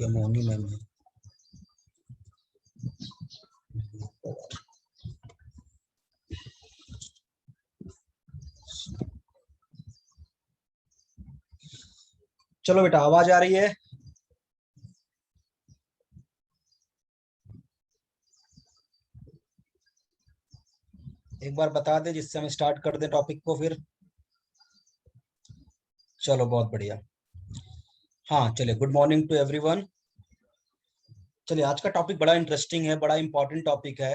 ये मोनी मैम है। चलो बेटा, आवाज आ रही है? एक बार बता दे जिससे हम स्टार्ट कर दें टॉपिक को फिर। चलो बहुत बढ़िया। हाँ चलिए, गुड मॉर्निंग टू एवरीवन। चलिए, आज का टॉपिक बड़ा इंटरेस्टिंग है, बड़ा इंपॉर्टेंट टॉपिक है।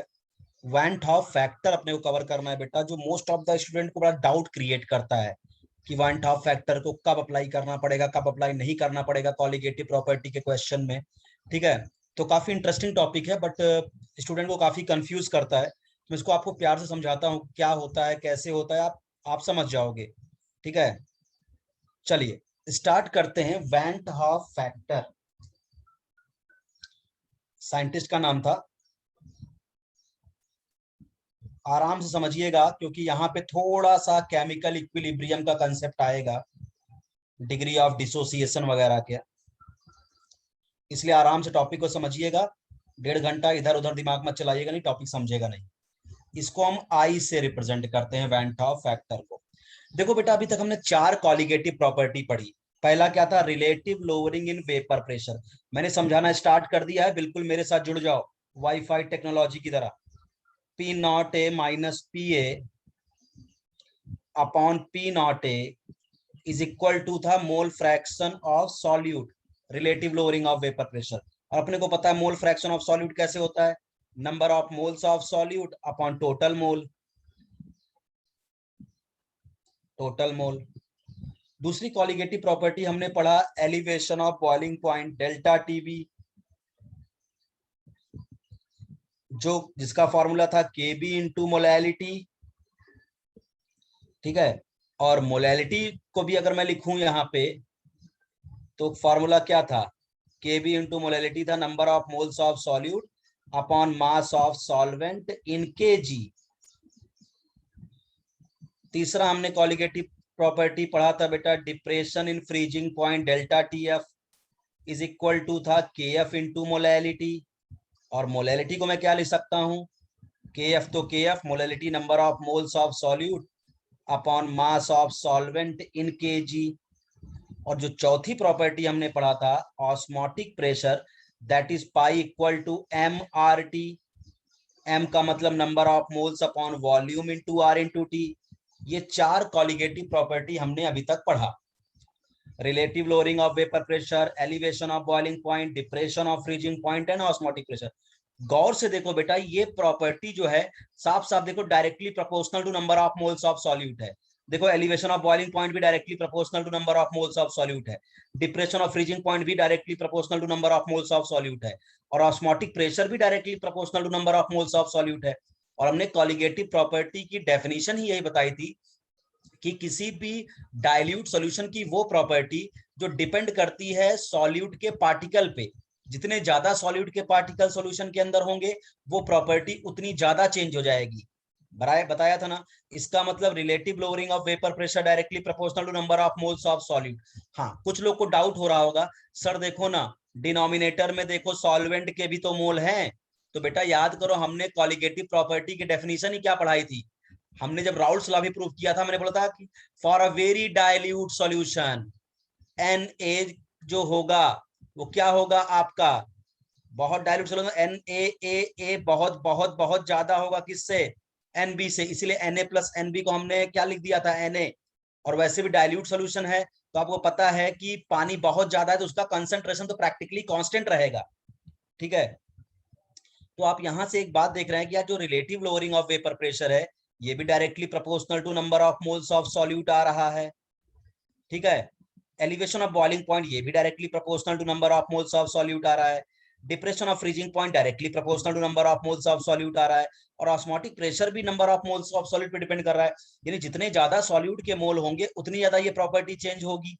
वैन टॉप फैक्टर अपने को कवर करना है बेटा, जो मोस्ट ऑफ द स्टूडेंट को बड़ा डाउट क्रिएट करता है कि वैन टॉप फैक्टर को कब अप्लाई करना पड़ेगा, कब अप्लाई नहीं करना पड़ेगा कॉलिगेटिव प्रॉपर्टी के क्वेश्चन में। ठीक है, तो काफी इंटरेस्टिंग टॉपिक है, बट स्टूडेंट को काफी कंफ्यूज करता है। मैं इसको आपको प्यार से समझाता हूँ क्या होता है, कैसे होता है, आप समझ जाओगे। ठीक है, चलिए स्टार्ट करते हैं। वैन टॉप फैक्टर साइंटिस्ट का नाम था। आराम से समझिएगा क्योंकि यहाँ पे थोड़ा सा केमिकल इक्विलिब्रियम का कंसेप्ट आएगा, डिग्री ऑफ डिसोसिएशन वगैरह के, इसलिए आराम से टॉपिक को समझिएगा। 1.5 घंटा इधर उधर दिमाग मत चलाइएगा, नहीं टॉपिक समझेगा नहीं। इसको हम आई से रिप्रेजेंट करते हैं, वैन टॉप फैक्टर को। देखो बेटा, अभी तक हमने 4 कॉलिगेटिव प्रॉपर्टी पढ़ी। पहला क्या था? Relative lowering in vapour pressure. मैंने समझाना स्टार्ट कर दिया है, बिल्कुल मेरे साथ जुड़ जाओ वाईफाई टेक्नोलॉजी की तरह। P not A minus P A upon P not A is equal to the mole fraction of solute, relative lowering of vapour pressure. और अपने को पता है मोल फ्रैक्शन ऑफ सॉल्यूट कैसे होता है, number of moles of solute upon total mole. Total mole. दूसरी colligative property हमने पढ़ा elevation of boiling point, delta TB, जो जिसका फॉर्मूला था केबी इंटू मोलैलिटी। ठीक है, और मोलैलिटी को भी अगर मैं लिखूं यहाँ पे तो फॉर्मूला क्या था? केबी इंटू मोलैलिटी था number of moles of solute upon mass of solvent in KG. तीसरा हमने कॉलिगेटिव प्रॉपर्टी पढ़ा था बेटा depression in freezing point, delta T F is equal to था के एफ इंटू मोलैलिटी। और मोलैलिटी को मैं क्या लिख सकता हूँ? के एफ तो K F, molality number of moles of solute upon mass of solvent in KG. और जो चौथी प्रॉपर्टी हमने पढ़ा था osmotic pressure, that is pi equal to M R T. M का मतलब number of moles upon volume into R into T. ये 4 colligative property हमने अभी तक पढ़ा। Relative lowering of vapour pressure, elevation of boiling point, depression of freezing point and osmotic pressure. गौर से देखो बेटा, ये प्रॉपर्टी जो है साफ साफ देखो directly proportional to number of moles of solute है। देखो एलिवेशन ऑफ बॉइलिंग पॉइंट भी directly proportional to number of moles of solute है, डिप्रेशन ऑफ फ्रीजिंग पॉइंट भी directly proportional to number of moles of solute है, और osmotic pressure भी directly proportional to number of moles of solute है। और हमने colligative property की definition ही यही बताई थी कि किसी भी डाइल्यूट सॉल्यूशन की वो प्रॉपर्टी जो डिपेंड करती है सॉल्यूट के पार्टिकल पे, जितने ज्यादा सॉल्यूट के पार्टिकल सॉल्यूशन के अंदर होंगे वो प्रॉपर्टी उतनी ज्यादा चेंज हो जाएगी। बताया था ना। इसका मतलब relative lowering of vapour pressure directly proportional to number of moles of solute. हाँ, कुछ लोग को डाउट हो रहा होगा, सर देखो ना डिनोमिनेटर में देखो सॉल्वेंट के भी तो मोल हैं। तो बेटा याद करो, हमने कॉलिगेटिव प्रॉपर्टी की डेफिनेशन ही क्या पढ़ाई थी? हमने जब राउल्ट्स लॉ भी प्रूव किया था, मैंने बोला था कि for a very dilute solution N A जो होगा वो क्या होगा आपका? बहुत डाइल्यूट सॉल्यूशन एन ए बहुत बहुत बहुत ज्यादा होगा किससे? एन बी से। इसलिए N A plus N B को हमने क्या लिख दिया था? N A. और वैसे भी डाइल्यूट सॉल्यूशन है तो आपको पता है कि पानी बहुत ज्यादा है तो उसका कंसंट्रेशन तो प्रैक्टिकली कांस्टेंट रहेगा। ठीक है, तो आप यहां से एक बात देख रहे हैं कि यार जो relative lowering of vapour pressure है ये भी directly proportional to number of moles of solute आ रहा है। ठीक है, एलिवेशन ऑफ बॉइलिंग पॉइंट ये भी directly proportional to number of moles of solute आ रहा है। Depression of freezing point directly proportional to number of moles of solute आ रहा है। और ऑस्मोटिक प्रेशर भी number of moles of solute पे डिपेंड कर रहा है। यानी जितने ज्यादा सॉल्यूट के मोल होंगे उतनी ज्यादा ये प्रॉपर्टी चेंज होगी।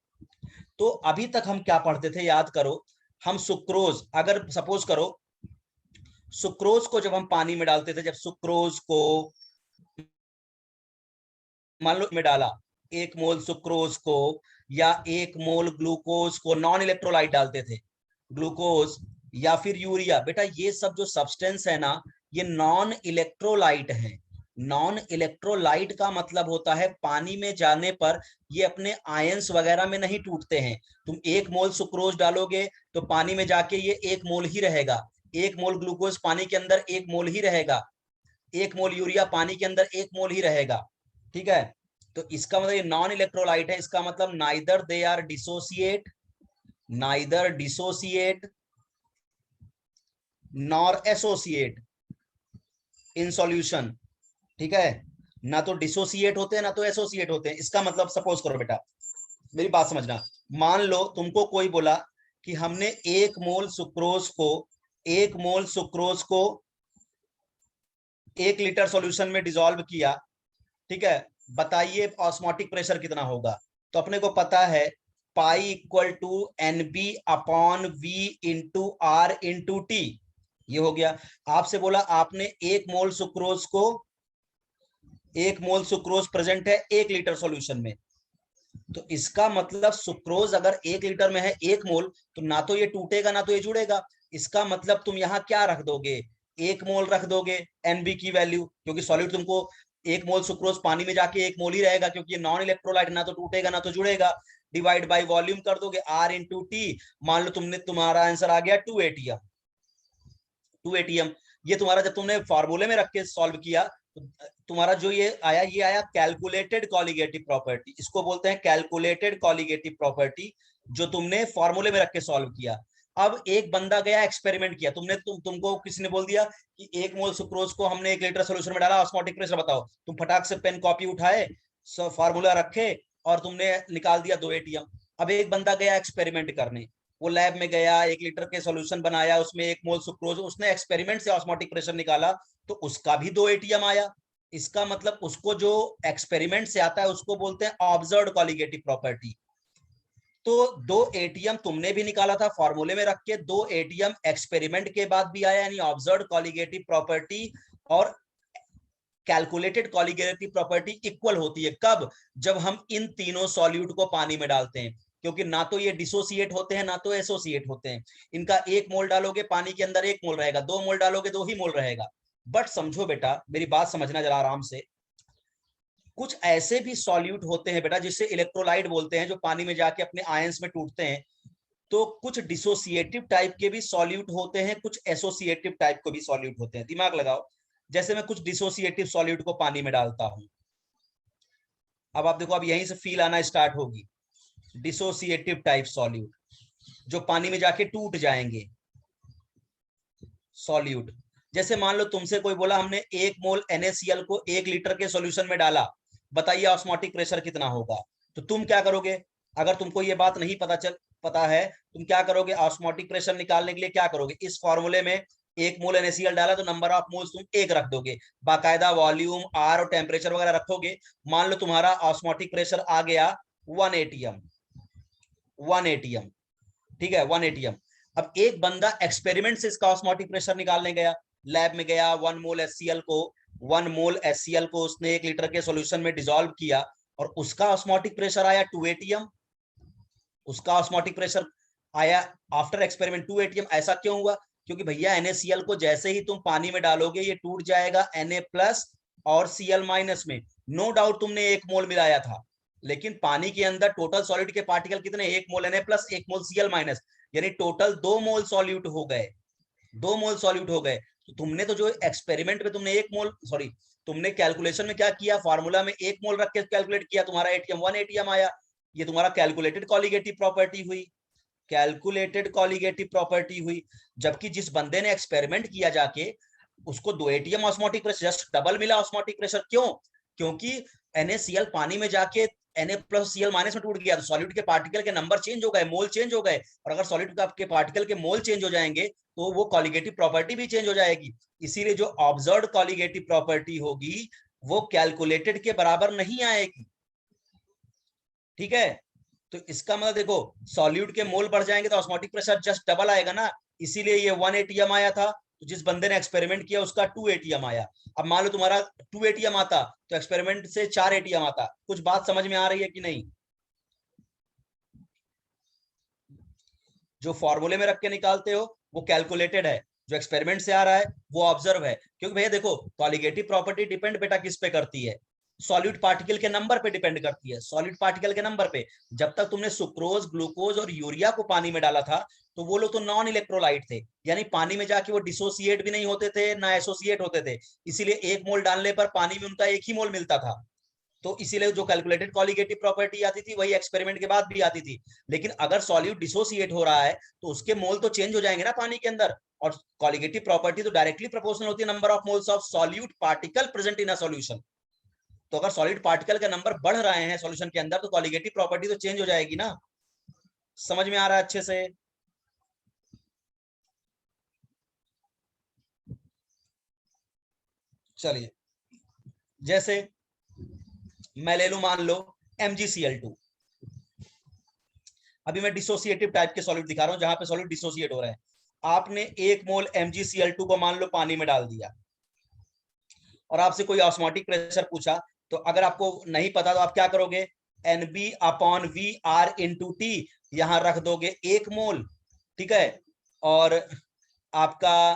तो अभी तक हम क्या पढ़ते थे याद करो, हम सुक्रोज, अगर सपोज करो सुक्रोज को जब हम पानी में डालते थे, जब सुक्रोज को मान लो में डाला, 1 मोल सुक्रोज को या 1 मोल ग्लूकोज को, नॉन इलेक्ट्रोलाइट डालते थे, ग्लूकोज या फिर यूरिया, बेटा ये सब जो सब्सटेंस है ना, ये नॉन इलेक्ट्रोलाइट है। नॉन इलेक्ट्रोलाइट का मतलब होता है पानी में जाने पर ये अपने आयंस वगैरह में नहीं टूटते हैं। तुम 1 मोल सुक्रोज डालोगे तो पानी में जाके ये 1 मोल ही रहेगा, 1 मोल ग्लूकोज पानी के अंदर 1 मोल ही रहेगा, 1 मोल यूरिया पानी के अंदर 1 मोल ही रहेगा। ठीक है, तो इसका मतलब ये नॉन इलेक्ट्रोलाइट है। इसका मतलब neither they are dissociate, neither dissociate nor associate in solution. ठीक है, ना तो डिसोसिएट होते हैं ना तो एसोसिएट होते हैं। इसका मतलब सपोज करो बेटा, मेरी बात समझना, मान लो तुमको कोई बोला कि हमने 1 मोल सुक्रोज को, 1 मोल सुक्रोज को 1 लीटर सॉल्यूशन में डिसॉल्व किया। ठीक है, बताइए ऑस्मोटिक प्रेशर कितना होगा। तो अपने को पता है pi equal to NB upon V into R into T, ये हो गया। आपसे बोला आपने 1 मोल सुक्रोज को, 1 मोल सुक्रोज प्रेजेंट है 1 लीटर सॉल्यूशन में, तो इसका मतलब सुक्रोज अगर 1 लीटर में है 1 मोल, तो ना तो ये टूटेगा ना तो ये जुड़ेगा। इसका मतलब तुम यहाँ क्या रख दोगे, 1 मोल रख दोगे NB की वैल्यू, क्योंकि सॉलिड तुमको 1 मोल सुक्रोज पानी में जाके 1 मोल ही रहेगा, क्योंकि ये नॉन इलेक्ट्रोलाइट, ना तो टूटेगा ना तो जुड़ेगा। डिवाइड बाई वॉल्यूम कर दोगे R इंटू टी। मान लो तुमने, तुम्हारा आंसर आ गया 2 ATM। 2 ATM ये तुम्हारा जब तुमने फॉर्मूले में रख के सॉल्व किया तो तुम्हारा जो ये आया कैलकुलेटेड कॉलिगेटिव प्रॉपर्टी। इसको बोलते हैं कैलकुलेटेड कॉलिगेटिव प्रॉपर्टी, जो तुमने फॉर्मूले में रख के सॉल्व किया। अब एक बंदा गया एक्सपेरिमेंट किया, तुमको किसी ने बोल दिया कि 1 मोल सुक्रोज को हमने 1 लीटर सोल्यूशन में डाला, ऑस्मोटिक प्रेशर बताओ। तुम फटाक से पेन कॉपी उठाए, फॉर्मूला रखे और तुमने निकाल दिया 2 ATM। अब एक बंदा गया एक्सपेरिमेंट करने, वो लैब में गया, 1 लीटर के सॉल्यूशन बनाया, उसमें 1 मोल सुक्रोज, उसने एक्सपेरिमेंट से ऑस्मोटिक प्रेशर निकाला, तो उसका भी 2 ATM आया। इसका मतलब उसको जो एक्सपेरिमेंट से आता है उसको बोलते हैं ऑब्जर्व्ड कॉलिगेटिव प्रॉपर्टी। तो 2 ATM तुमने भी निकाला था फॉर्मूले में रख के, 2 ATM एक्सपेरिमेंट के बाद भी आया, यानी ऑब्जर्व्ड कॉलिगेटिव प्रॉपर्टी और कैलकुलेटेड कॉलिगेटिव प्रॉपर्टी इक्वल होती है। कब? जब हम इन तीनों सॉल्यूट को पानी में डालते हैं, क्योंकि ना तो ये डिसोसिएट होते हैं ना तो एसोसिएट होते हैं। इनका 1 मोल डालोगे पानी के अंदर 1 मोल रहेगा, 2 मोल डालोगे 2 ही मोल रहेगा। बट समझो बेटा, मेरी बात समझना जरा आराम से, कुछ ऐसे भी सॉल्यूट होते हैं बेटा जिससे इलेक्ट्रोलाइट बोलते हैं, जो पानी में जाके अपने आयंस में टूटते हैं। तो कुछ डिसोसिएटिव टाइप के भी सॉल्यूट होते हैं, कुछ एसोसिएटिव टाइप को भी सॉल्यूट होते हैं। दिमाग लगाओ, जैसे मैं कुछ डिसोसिएटिव सॉल्यूट को पानी में डालता हूं, अब आप देखो, अब यहीं से फील आना स्टार्ट होगी। डिसोसिएटिव टाइप सॉल्यूट जो पानी में जाके टूट जाएंगे सॉल्यूट, जैसे मान लो तुमसे कोई बोला हमने 1 मोल NaCl को 1 लीटर के सॉल्यूशन में डाला, बताइए ऑस्मोटिक प्रेशर कितना होगा। तो तुम क्या करोगे, अगर तुमको ये बात नहीं पता है, तुम क्या करोगे, ऑस्मोटिक प्रेशर निकालने के लिए क्या करोगे, इस फॉर्मूले में 1 मोल NaCl डाला तो नंबर ऑफ मोल्स तुम 1 रख दोगे, बाकायदा वॉल्यूम R और टेम्परेचर वगैरह रखोगे। मान लो तुम्हारा ऑस्मोटिक प्रेशर आ गया 1 ATM, 1 ATM, ठीक है 1 ATM। अब एक बंदा एक्सपेरिमेंट से इसका ऑस्मोटिक प्रेशर निकालने गया, लैब में गया, 1 मोल HCl को उसने 1 लीटर के सॉल्यूशन में डिसॉल्व किया और उसका ऑस्मोटिक प्रेशर आया 2 ATM। उसका ऑस्मोटिक प्रेशर आया आफ्टर एक्सपेरिमेंट 2 ATM। ऐसा क्यों हुआ? क्योंकि भैया NaCl को जैसे ही तुम पानी में डालोगे ये टूट जाएगा Na प्लस और Cl माइनस में। नो डाउट तुमने 1 मोल मिलाया था, लेकिन पानी के अंदर टोटल सॉलिड के पार्टिकल कितने, 1 मोल Na प्लस 1 मोल Cl माइनस, यानी टोटल 2 मोल सॉल्यूट हो गए, 2 मोल सॉल्यूट हो गए। तो तुमने तो जो एक्सपेरिमेंट में तुमने 1 मोल, सॉरी तुमने कैलकुलेशन में क्या किया, फार्मूला में 1 मोल रख के कैलकुलेट किया, तुम्हारा ATM 1 ATM आया। ये तुम्हारा कैलकुलेटेड कॉलिगेटिव प्रॉपर्टी हुई, कैलकुलेटेड कॉलिगेटिव प्रॉपर्टी हुई। जबकि जिस बंदे ने एक्सपेरिमेंट किया जाके, उसको 2 ATM osmotic pressure, just double मिला ऑस्मोटिक प्रेशर। क्यों? क्योंकि NaCl पानी में जाके Na प्लस Cl माइनस में टूट गया, तो सॉलिड के पार्टिकल के नंबर चेंज हो गए, मोल चेंज हो गए। और अगर सॉलिड के पार्टिकल के मोल चेंज हो जाएंगे तो वो कॉलिगेटिव प्रॉपर्टी भी चेंज हो जाएगी। इसीलिए जो ऑब्जर्व्ड कॉलिगेटिव प्रॉपर्टी होगी वो कैलकुलेटेड के बराबर नहीं आएगी। ठीक है, तो इसका मतलब देखो, सॉल्यूट के मोल बढ़ जाएंगे तो ऑस्मोटिक प्रेशर जस्ट डबल आएगा ना, इसीलिए ये 1 ATM आया था। तो जिस बंदे ने एक्सपेरिमेंट किया उसका 2 ATM आया। अब मान लो तुम्हारा 2 ATM आता तो एक्सपेरिमेंट से 4 ATM आता। कुछ बात समझ में आ रही है कि नहीं? जो फॉर्मूले में रख के निकालते हो वो कैलकुलेटेड है, जो एक्सपेरिमेंट से आ रहा है वो ऑब्जर्व है। क्योंकि भैया देखो, कॉलिगेटिव प्रॉपर्टी डिपेंड बेटा किस पे करती है, सॉलिड पार्टिकल के नंबर पे डिपेंड करती है, सॉलिड पार्टिकल के नंबर पे। जब तक तुमने सुक्रोज, ग्लूकोज और यूरिया को पानी में डाला था तो वो लोग तो नॉन इलेक्ट्रोलाइट थे, यानी पानी में जाके वो डिसोसिएट भी नहीं होते थे ना एसोसिएट होते थे, इसीलिए एक मोल डालने पर पानी में उनका एक ही मोल मिलता था। तो इसीलिए जो कैलकुलेटेड कॉलिगेटिव प्रॉपर्टी आती थी वही एक्सपेरिमेंट के बाद भी आती थी। लेकिन अगर सॉल्यूट डिसोसिएट हो रहा है तो उसके मोल तो चेंज हो जाएंगे ना पानी के अंदर, और कॉलिगेटिव प्रॉपर्टी तो डायरेक्टली प्रोपोर्शनल होती है number of moles of solute particle present in a solution. तो अगर सॉलिड पार्टिकल का नंबर बढ़ रहे हैं सॉल्यूशन के अंदर तो कॉलिगेटिव प्रॉपर्टी तो चेंज हो जाएगी ना। समझ में आ रहा है अच्छे से? चलिए, जैसे मैं ले लू, मान लो MgCl2। अभी मैं डिसोसिएटिव टाइप के सॉलिड दिखा रहा हूं जहां पे सॉलिड डिसोसिएट हो रहे हैं। आपने 1 मोल MgCl2 को मान लो पानी में डाल दिया और आपसे कोई ऑस्मोटिक प्रेशर पूछा, तो अगर आपको नहीं पता तो आप क्या करोगे, NB/VR/T यहां रख दोगे 1 मोल, ठीक है। और आपका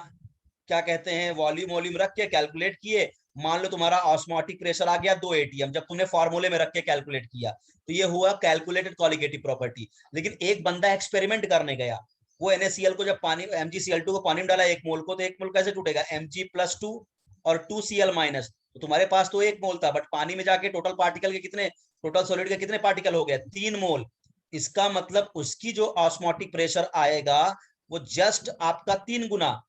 क्या कहते हैं, वॉल्यूम वॉल्यूम रख के कैलकुलेट किए, मान लो तुम्हारा ऑस्मोटिक प्रेशर आ गया 2 ATM जब तुमने फॉर्मूले में रख के कैलकुलेट किया, तो ये हुआ कैलकुलेटेड कॉलिगेटिव प्रॉपर्टी। लेकिन एक बंदा एक्सपेरिमेंट करने गया, वो NaCl को जब पानी, MgCl2 को पानी में डाला 1 मोल को, तो 1 मोल कैसे टूटेगा, Mg+2 और 2Cl-, तो तुम्हारे पास तो 1 मोल था, बट पानी में जाके टोटल पार्टिकल के कितने, टोटल सॉलिड के कितने पार्टिकल हो गए, 3 मोल। इसका मतलब उसकी जो ऑस्मोटिक प्रेशर आएगा वो जस्ट आपका 3 गुना,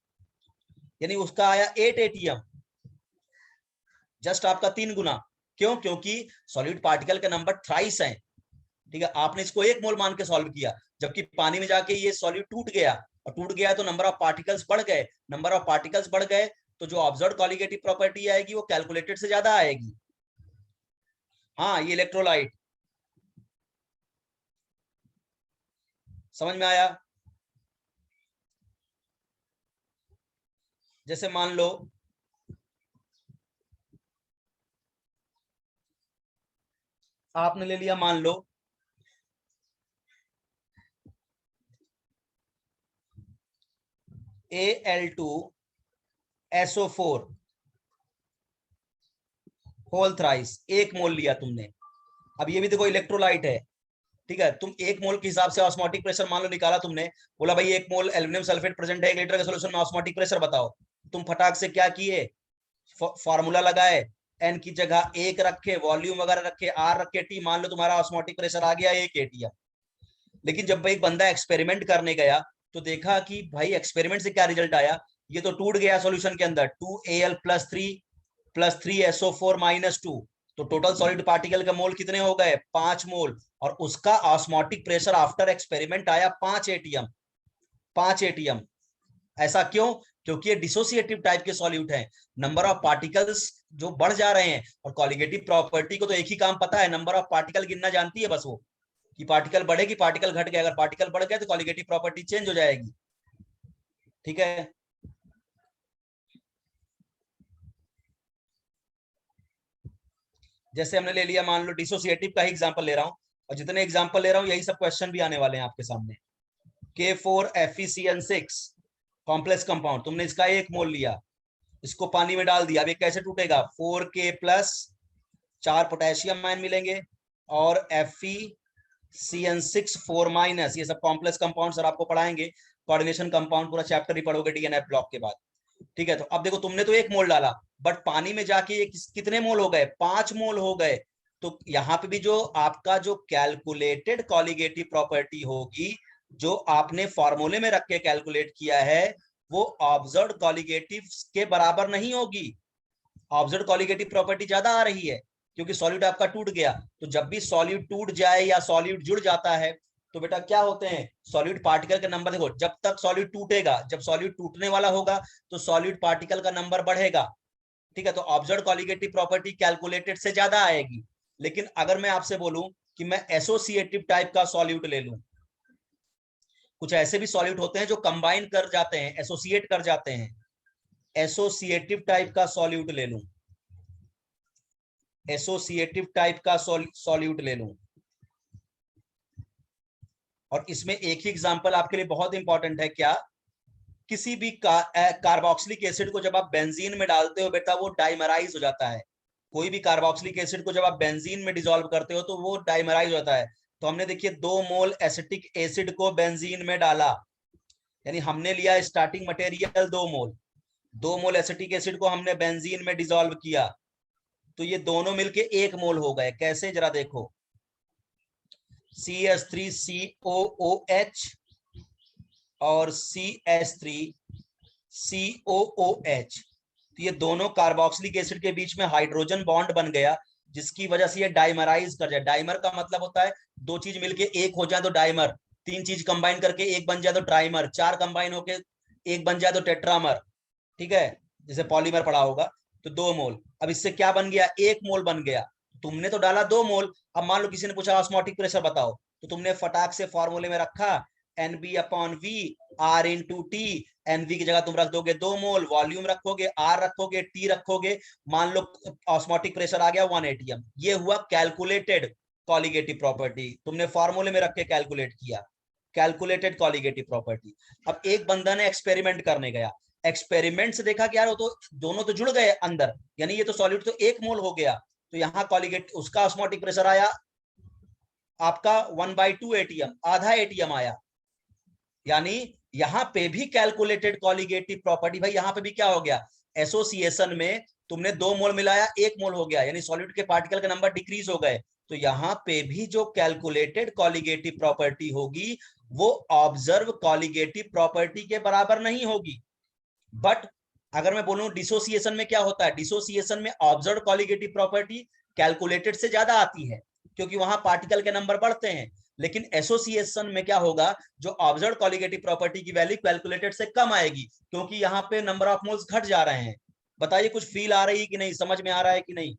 यानी उसका आया 8 ATM, जस्ट आपका 3 गुना। क्यों? क्योंकि सॉलिड पार्टिकल के नंबर थ्राइस हैं, ठीक है। आपने इसको 1 मोल मान के सॉल्व किया, जबकि पानी में जाके ये सॉलिड टूट गया, और टूट गया तो नंबर ऑफ पार्टिकल्स बढ़ गए, नंबर ऑफ पार्टिकल्स बढ़ गए तो जो ऑब्जर्व कॉलिगेटिव प्रॉपर्टी आएगी वो कैलकुलेटेड से ज्यादा आएगी। हाँ, ये इलेक्ट्रोलाइट, समझ में आया? जैसे मान लो आपने ले लिया, मान लो Al2SO4 होल थ्राइस, 1 मोल लिया तुमने। अब ये भी देखो इलेक्ट्रोलाइट है, ठीक है। तुम 1 मोल के हिसाब से ऑस्मोटिक प्रेशर मान लो निकाला तुमने, बोला भाई 1 मोल एल्यूमिनियम सल्फेट प्रेजेंट है 1 लीटर के सोल्यूशन में, ऑस्मोटिक प्रेशर बताओ। तुम फटाक से क्या किए, फॉर्मूला लगाए, एन की जगह 1 रखे, वॉल्यूम वगैरह रखे, आर रखे, टी, मान लो तुम्हारा ऑस्मोटिक प्रेशर आ गया 1 ATM। लेकिन जब भाई एक बंदा एक्सपेरिमेंट करने गया तो देखा कि भाई एक्सपेरिमेंट से क्या रिजल्ट आया, ये तो टूट गया सॉल्यूशन के अंदर, 2Al+3 + 3SO4-2, तो टोटल सॉलिड पार्टिकल का मोल कितने हो गए, 5 मोल। और उसका ऑस्मोटिक प्रेशर आफ्टर एक्सपेरिमेंट आया 5 ATM, 5 ATM। ऐसा क्यों? क्योंकि ये डिसोसिएटिव टाइप के सॉल्यूट हैं, नंबर ऑफ पार्टिकल्स जो बढ़ जा रहे हैं, और कॉलिगेटिव प्रॉपर्टी को तो एक ही काम पता है, नंबर ऑफ पार्टिकल गिनना जानती है बस वो, कि पार्टिकल बढ़ेगी पार्टिकल घट गया, अगर पार्टिकल बढ़ गया तो कॉलिगेटिव प्रॉपर्टी चेंज हो जाएगी, ठीक है। जैसे हमने ले लिया, मान लो डिसोसिएटिव का ही एग्जांपल ले रहा हूं, और जितने एग्जांपल ले रहा हूं यही सब क्वेश्चन भी आने वाले हैं आपके सामने। K4FeCN6 कॉम्प्लेक्स कंपाउंड, तुमने इसका 1 मोल लिया, इसको पानी में डाल दिया, अब ये कैसे टूटेगा, 4K+ 4 पोटेशियम आयन मिलेंगे, और FeCN6 4-, ये सब कॉम्प्लेक्स कंपाउंड सर आपको पढ़ाएंगे, कोऑर्डिनेशन कंपाउंड पूरा चैप्टर ही पढ़ोगे DNF ब्लॉक के बाद, ठीक है। तो अब देखो तुमने तो 1 मोल डाला, बट पानी में जाके ये कितने मोल हो गए, 5 मोल हो गए। तो यहाँ पे भी जो आपका जो कैलकुलेटेड कॉलिगेटिव प्रॉपर्टी होगी, जो आपने फॉर्मूले में रख के कैलकुलेट किया है, वो ऑब्जर्व कॉलिगेटिव के बराबर नहीं होगी। ऑब्जर्व कॉलिगेटिव प्रॉपर्टी ज्यादा आ रही है क्योंकि सॉलिड आपका टूट गया। तो जब भी सॉलिड टूट जाए या सॉलिड जुड़ जाता है तो बेटा क्या होते हैं, सॉलिड पार्टिकल का नंबर, देखो जब तक सॉलिड टूटेगा, जब सॉलिड टूटने वाला होगा तो सॉलिड पार्टिकल का नंबर बढ़ेगा, ठीक है। तो ऑब्जर्व कॉलिगेटिव प्रॉपर्टी कैलकुलेटेड से ज्यादा आएगी। लेकिन अगर मैं आपसे बोलूं कि मैं एसोसिएटिव टाइप का सॉल्यूट ले लूं, कुछ ऐसे भी सॉल्यूट होते हैं जो कंबाइन कर जाते हैं, एसोसिएट कर जाते हैं, एसोसिएटिव टाइप का सॉल्यूट ले लूं, एसोसिएटिव टाइप का सॉल्यूट ले लूं, और इसमें एक ही एग्जांपल आपके लिए बहुत इंपॉर्टेंट है, क्या, किसी भी कार्बोक्सिलिक एसिड को जब आप बेंजीन में डालते हो बेटा वो डाइमराइज हो जाता है। कोई भी कार्बोक्सिलिक एसिड को जब आप बेंजीन में डिसॉल्व करते हो तो वो डाइमराइज होता है। तो हमने देखिए 2 मोल एसिटिक एसिड को बेंजीन में डाला, यानी हमने लिया स्टार्टिंग मटेरियल 2 मोल, 2 मोल एसिटिक एसिड को हमने बेंजीन में डिसॉल्व किया, तो ये दोनों मिलके 1 मोल हो गए। कैसे, जरा देखो, CH3COOH और CH3COOH, तो ये दोनों कार्बोक्सिलिक एसिड के बीच में हाइड्रोजन बॉन्ड बन गया, जिसकी वजह से ये डाइमराइज कर जाए। डाइमर का मतलब होता है 2 चीज मिलके एक हो जाए तो डाइमर, 3 चीज कंबाइन करके एक बन जाए तो ट्राइमर, 4 कंबाइन होके एक बन जाए तो टेट्रामर। ठीक है, जैसे पॉलीमर पढ़ा होगा। तो 2 मोल, अब इससे क्या बन गया, 1 मोल बन गया। तुमने तो डाला 2 मोल, अब मान लो किसी ने पूछा ऑस्मोटिक प्रेशर बताओ, तो तुमने फटाक से फॉर्मूले में रखा NB/V, R/T। NV की जगह तुम रख दोगे 2 मोल, वॉल्यूम रखोगे, R रखोगे, T रखोगे, मान लो ऑस्मोटिक प्रेशर आ गया 1 atm। ये हुआ कैलकुलेटेड कॉलिगेटिव प्रॉपर्टी, तुमने फॉर्मूले में रख के कैलकुलेट किया, कैलकुलेटेड कॉलिगेटिव प्रॉपर्टी। अब एक बंदा ने एक्सपेरिमेंट करने गया, एक्सपेरिमेंट से देखा कि यार वो तो दोनों तो जुड़ गए अंदर, यानी ये तो सॉल्यूट तो 1 मोल हो गया। तो यहाँ कॉलिगेट उसका ऑस्मोटिक प्रेशर आया आपका 1/2 atm, आधा atm आया। यानी यहां पे भी कैलकुलेटेड कॉलिगेटिव प्रॉपर्टी, भाई यहां पे भी क्या हो गया, एसोसिएशन में तुमने 2 मोल मिलाया 1 मोल हो गया, यानी सॉल्यूट के पार्टिकल के नंबर डिक्रीज हो गए। तो यहां पे भी जो कैलकुलेटेड कॉलिगेटिव प्रॉपर्टी होगी वो ऑब्जर्व कॉलिगेटिव प्रॉपर्टी के बराबर नहीं होगी। बट अगर मैं बोलूं डिसोसिएशन में क्या होता है, डिसोसिएशन में ऑब्जर्व कॉलिगेटिव प्रॉपर्टी कैलकुलेटेड से ज्यादा आती है, क्योंकि वहां पार्टिकल के नंबर बढ़ते हैं। लेकिन एसोसिएशन में क्या होगा, जो ऑब्जर्व कॉलिगेटिव प्रॉपर्टी की वैल्यू कैलकुलेटेड से कम आएगी, क्योंकि यहाँ पे नंबर ऑफ मोल्स घट जा रहे हैं। बताइए कुछ फील आ रही है कि नहीं, समझ में आ रहा है कि नहीं?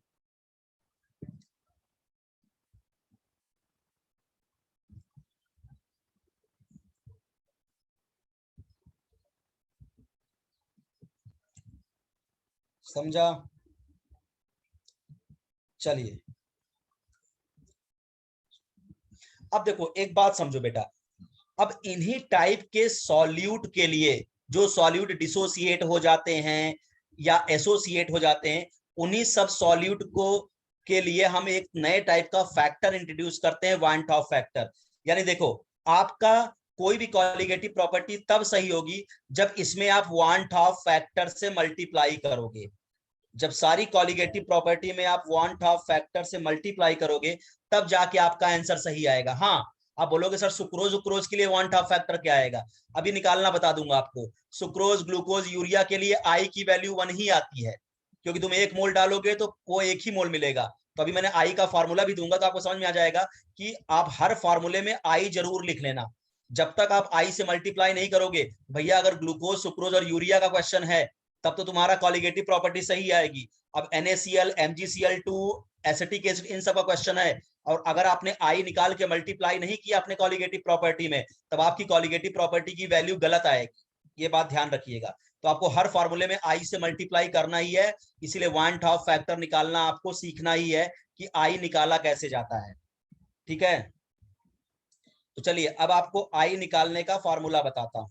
समझा? चलिए अब देखो एक बात समझो बेटा, अब इन्हीं टाइप के सॉल्यूट के लिए, जो सॉल्यूट डिसोसिएट हो जाते हैं या एसोसिएट हो जाते हैं, उन्हीं सब सॉल्यूट को के लिए हम एक नए टाइप का फैक्टर इंट्रोड्यूस करते हैं, वान टॉप फैक्टर। यानी देखो, आपका कोई भी कॉलिगेटिव प्रॉपर्टी तब सही होगी जब इसमें आप वान टॉप फैक्टर से मल्टीप्लाई करोगे। जब सारी कॉलिगेटिव प्रॉपर्टी में आप वन टॉप फैक्टर से मल्टीप्लाई करोगे तब जाके आपका आंसर सही आएगा। हाँ, आप बोलोगे सर सुक्रोज उक्रोज के लिए वन टॉप फैक्टर क्या आएगा, अभी निकालना बता दूंगा आपको। सुक्रोज, ग्लूकोज, यूरिया के लिए आई की वैल्यू 1 ही आती है, क्योंकि तुम 1 मोल डालोगे तो वो 1 ही मोल मिलेगा। तो अभी मैंने आई का फॉर्मूला भी दूंगा तो आपको समझ में आ जाएगा कि आप हर फॉर्मूले में आई जरूर लिख लेना। जब तक आप आई से मल्टीप्लाई नहीं करोगे, भैया अगर ग्लूकोज, सुक्रोज और यूरिया का क्वेश्चन है तब तो तुम्हारा कॉलिगेटिव प्रॉपर्टी सही आएगी। अब NaCl, MgCl2, एसिटिक एसिड, इन सब का क्वेश्चन है, और अगर आपने आई निकाल के मल्टीप्लाई नहीं किया अपने कॉलिगेटिव प्रॉपर्टी में, तब आपकी कॉलिगेटिव प्रॉपर्टी की वैल्यू गलत आएगी। ये बात ध्यान रखिएगा। तो आपको हर फॉर्मूले में आई से मल्टीप्लाई करना ही है, इसीलिए वन टॉप फैक्टर निकालना आपको सीखना ही है कि आई निकाला कैसे जाता है। ठीक है, तो चलिए अब आपको आई निकालने का फॉर्मूला बताता हूं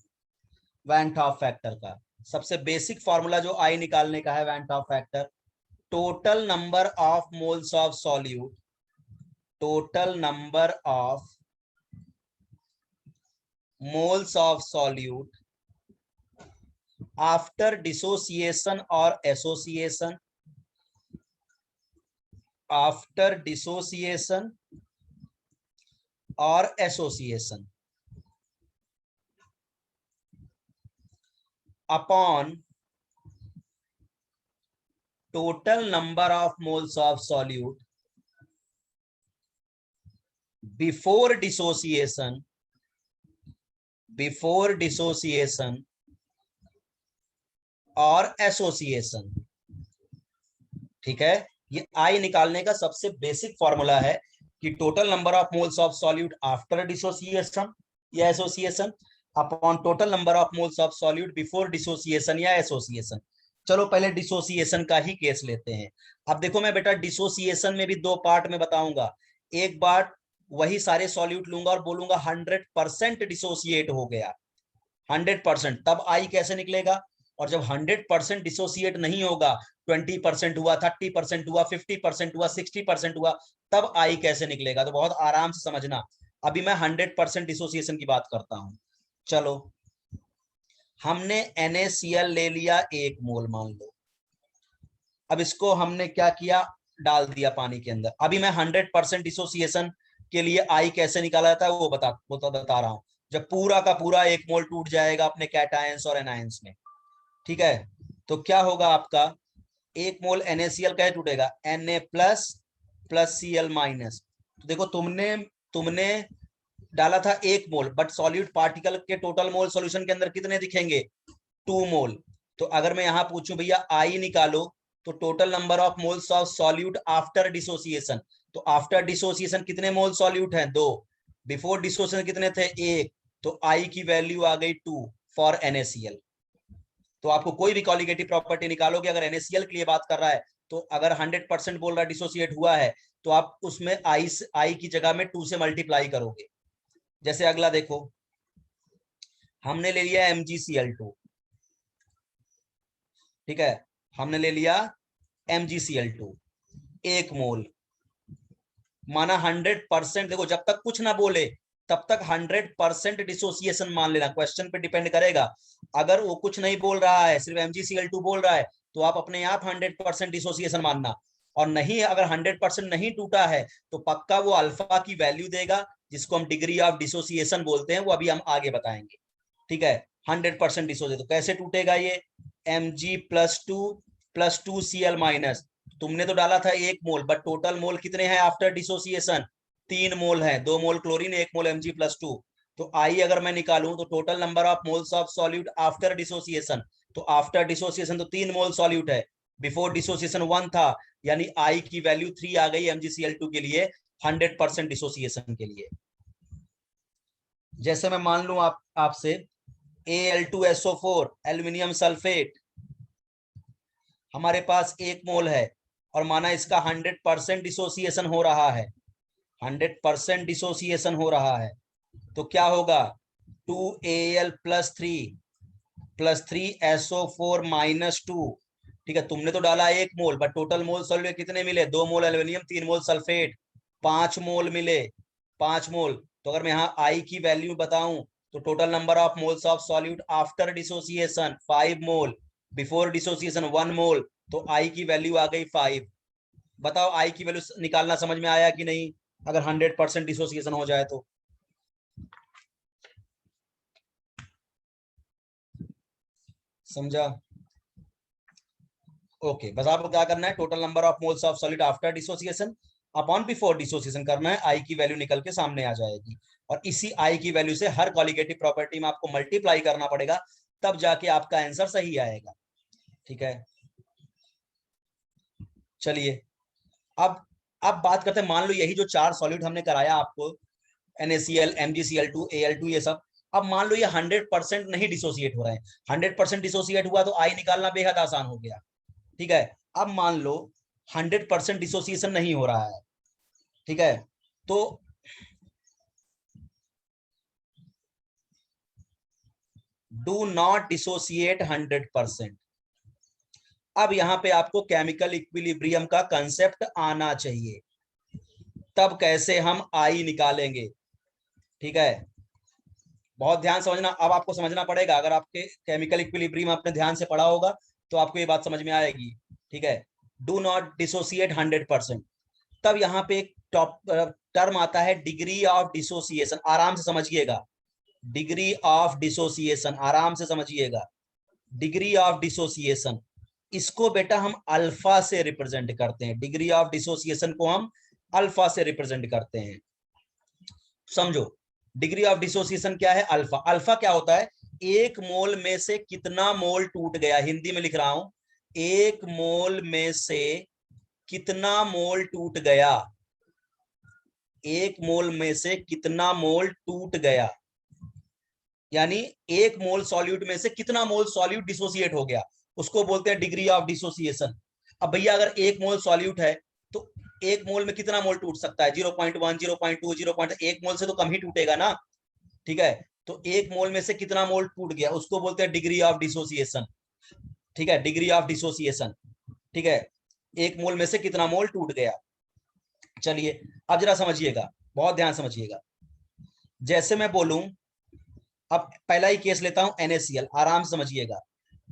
वन टॉप फैक्टर का। सबसे बेसिक फॉर्मूला जो आई निकालने का है one top factor, total number of moles of solute, total number of moles of solute after dissociation और एसोसिएशन, आफ्टर डिसोसिएशन और association upon total number of moles of solute before dissociation, before dissociation और association. ठीक है, ये आई निकालने का सबसे basic formula है कि total number of moles of solute after dissociation या association upon total number of moles of solute before dissociation या एसोसिएशन। चलो पहले डिसोसिएशन का ही केस लेते हैं। अब देखो मैं बेटा डिसोसिएशन में भी 2 पार्ट में बताऊंगा। एक बार वही सारे सॉल्यूट लूंगा और बोलूंगा 100% डिसोसिएट हो गया, 100%, तब आई कैसे निकलेगा? और जब 100% डिसोसिएट नहीं होगा, 20% हुआ, 30% हुआ, 50% हुआ, 60% हुआ, तब आई कैसे निकलेगा? तो बहुत आराम से समझना। अभी मैं 100% डिसोसिएशन की बात करता हूं। चलो, हमने NaCl ले लिया 1 मोल मान लो। अब इसको हमने क्या किया, डाल दिया पानी के अंदर। अभी मैं 100% डिसोसिएशन के लिए आई कैसे निकाला जाता है वो बता रहा हूं। जब पूरा का पूरा 1 मोल टूट जाएगा अपने कैटायंस और एनायंस में, ठीक है, तो क्या होगा आपका 1 मोल NaCl का टूटेगा, Na plus plus Cl minus. तो देखो तुमने डाला था 1 मोल, बट सॉल्यूट पार्टिकल के टोटल मोल सॉल्यूशन के अंदर कितने दिखेंगे? 2 मोल। तो अगर मैं यहां पूछूं भैया आई निकालो, तो total number of moles of solute after dissociation, तो आफ्टर डिसोसिएशन कितने मोल सॉल्यूट हैं? 2। बिफोर डिसोसिएशन कितने थे? 1। तो आई की वैल्यू आ गई 2 फॉर NaCl। तो आपको कोई भी कॉलिगेटिव प्रॉपर्टी निकालोगे, अगर NaCl के लिए बात कर रहा है, तो अगर 100% बोल रहा है डिसोसिएट हुआ है, तो आप उसमें आई की जगह में 2 से मल्टीप्लाई करोगे। जैसे अगला देखो, हमने ले लिया MgCl2, ठीक है, हमने ले लिया MgCl2 1 मोल, माना 100%। देखो जब तक कुछ ना बोले तब तक 100% डिसोसिएशन मान लेना, क्वेश्चन पे डिपेंड करेगा। अगर वो कुछ नहीं बोल रहा है, सिर्फ MgCl2 बोल रहा है, तो आप अपने आप 100% डिसोसिएशन मानना। और नहीं, अगर 100% नहीं टूटा है तो पक्का वो अल्फा की वैल्यू देगा, जिसको हम डिग्री ऑफ डिसोसिएशन बोलते हैं, वो अभी हम आगे बताएंगे, ठीक है। 100% डिसोसिएट तो कैसे टूटेगा ये? Mg plus two Cl minus, तुमने तो डाला था 1 मोल, बट टोटल मोल कितने हैं आफ्टर डिसोसिएशन? 3 मोल है, 2 मोल क्लोरीन, 1 मोल Mg+2। तो आई अगर मैं निकालूं, तो total number of moles of solute after dissociation, तो आफ्टर डिसोसिएशन तो 3 मोल सॉल्यूट है, बिफोर डिसोसिएशन 1 था, यानी आई की वैल्यू 3 आ गई MgCl2 के लिए 100% डिसोसिएशन के लिए। जैसे मैं मान लूं आपसे Al2SO4 एल्यूमिनियम सल्फेट हमारे पास 1 मोल है, और माना इसका 100% डिसोसिएशन हो रहा है, 100% डिसोसिएशन हो रहा है, तो क्या होगा? 2Al प्लस 3SO4 माइनस 2, ठीक है। तुमने तो डाला 1 मोल, बट टोटल मोल सॉल्यूट कितने मिले? 2 मोल एल्यूमिनियम, 3 मोल सल्फेट, 5 मोल मिले, 5 मोल। तो अगर मैं यहाँ आई की वैल्यू बताऊं, तो total number of moles of solute after dissociation 5 mole, before dissociation 1 मोल, तो आई की वैल्यू आ गई 5। बताओ आई की वैल्यू निकालना समझ में आया कि नहीं, अगर 100% डिसोसिएशन हो जाए तो? समझा? ओके, बस आपको क्या करना है, total number of moles of solid after dissociation upon before dissociation करना है, आई की वैल्यू निकल के सामने आ जाएगी। और इसी आई की वैल्यू से हर कॉलिगेटिव प्रॉपर्टी में आपको मल्टीप्लाई करना पड़ेगा, तब जाके आपका आंसर सही आएगा, ठीक है। चलिए, अब बात करते हैं, मान लो यही जो 4 सॉल्यूट हमने कराया आपको, NaCl, MgCl2, Al2, ये सब, अब मान लो ये 100% नहीं डिसोसिएट हो रहे हैं। 100% डिसोसिएट हुआ तो आई निकालना बेहद आसान हो गया, ठीक है। अब मान लो 100% डिसोसिएशन नहीं हो रहा है, ठीक है, तो डू नॉट डिसोसिएट 100%। अब यहां पे आपको केमिकल इक्विलिब्रियम का कंसेप्ट आना चाहिए, तब कैसे हम आई निकालेंगे, ठीक है। बहुत ध्यान समझना, अब आपको समझना पड़ेगा, अगर आपके केमिकल इक्विलिब्रियम आपने ध्यान से पढ़ा होगा तो आपको ये बात समझ में आएगी, ठीक है। डू नॉट डिसोसिएट 100%, तब यहाँ पे एक टर्म आता है डिग्री ऑफ डिसोसिएशन, आराम से समझिएगा, डिग्री ऑफ डिसोसिएशन, आराम से समझिएगा, डिग्री ऑफ डिसोसिएशन, इसको बेटा हम अल्फा से रिप्रेजेंट करते हैं, डिग्री ऑफ डिसोसिएशन को हम अल्फा से रिप्रेजेंट करते हैं। समझो, डिग्री ऑफ डिसोसिएशन क्या है? अल्फा। अल्फा क्या होता है? 1 मोल में से कितना मोल टूट गया, हिंदी में लिख रहा हूं, 1 मोल में से कितना मोल टूट गया, 1 मोल में से कितना मोल टूट गया, यानी 1 मोल सॉल्यूट में से कितना मोल सॉल्यूट डिसोसिएट हो गया, उसको बोलते हैं डिग्री ऑफ डिसोसिएशन। अब भैया अगर 1 मोल सॉल्यूट है, तो एक मोल में कितना मोल टूट सकता है? 0.1, 0.2, 0. 1 मोल से तो कम ही टूटेगा ना, ठीक है। तो एक मोल में से कितना मोल टूट गया उसको बोलते हैं डिग्री ऑफ डिसोसिएशन, ठीक है, डिग्री ऑफ डिसोसिएशन, ठीक है। एक मोल में से कितना मोल टूट गया। चलिए अब जरा समझिएगा, बहुत ध्यान समझिएगा। जैसे मैं बोलूं, अब पहला ही केस लेता हूं NaCl, आराम से समझिएगा।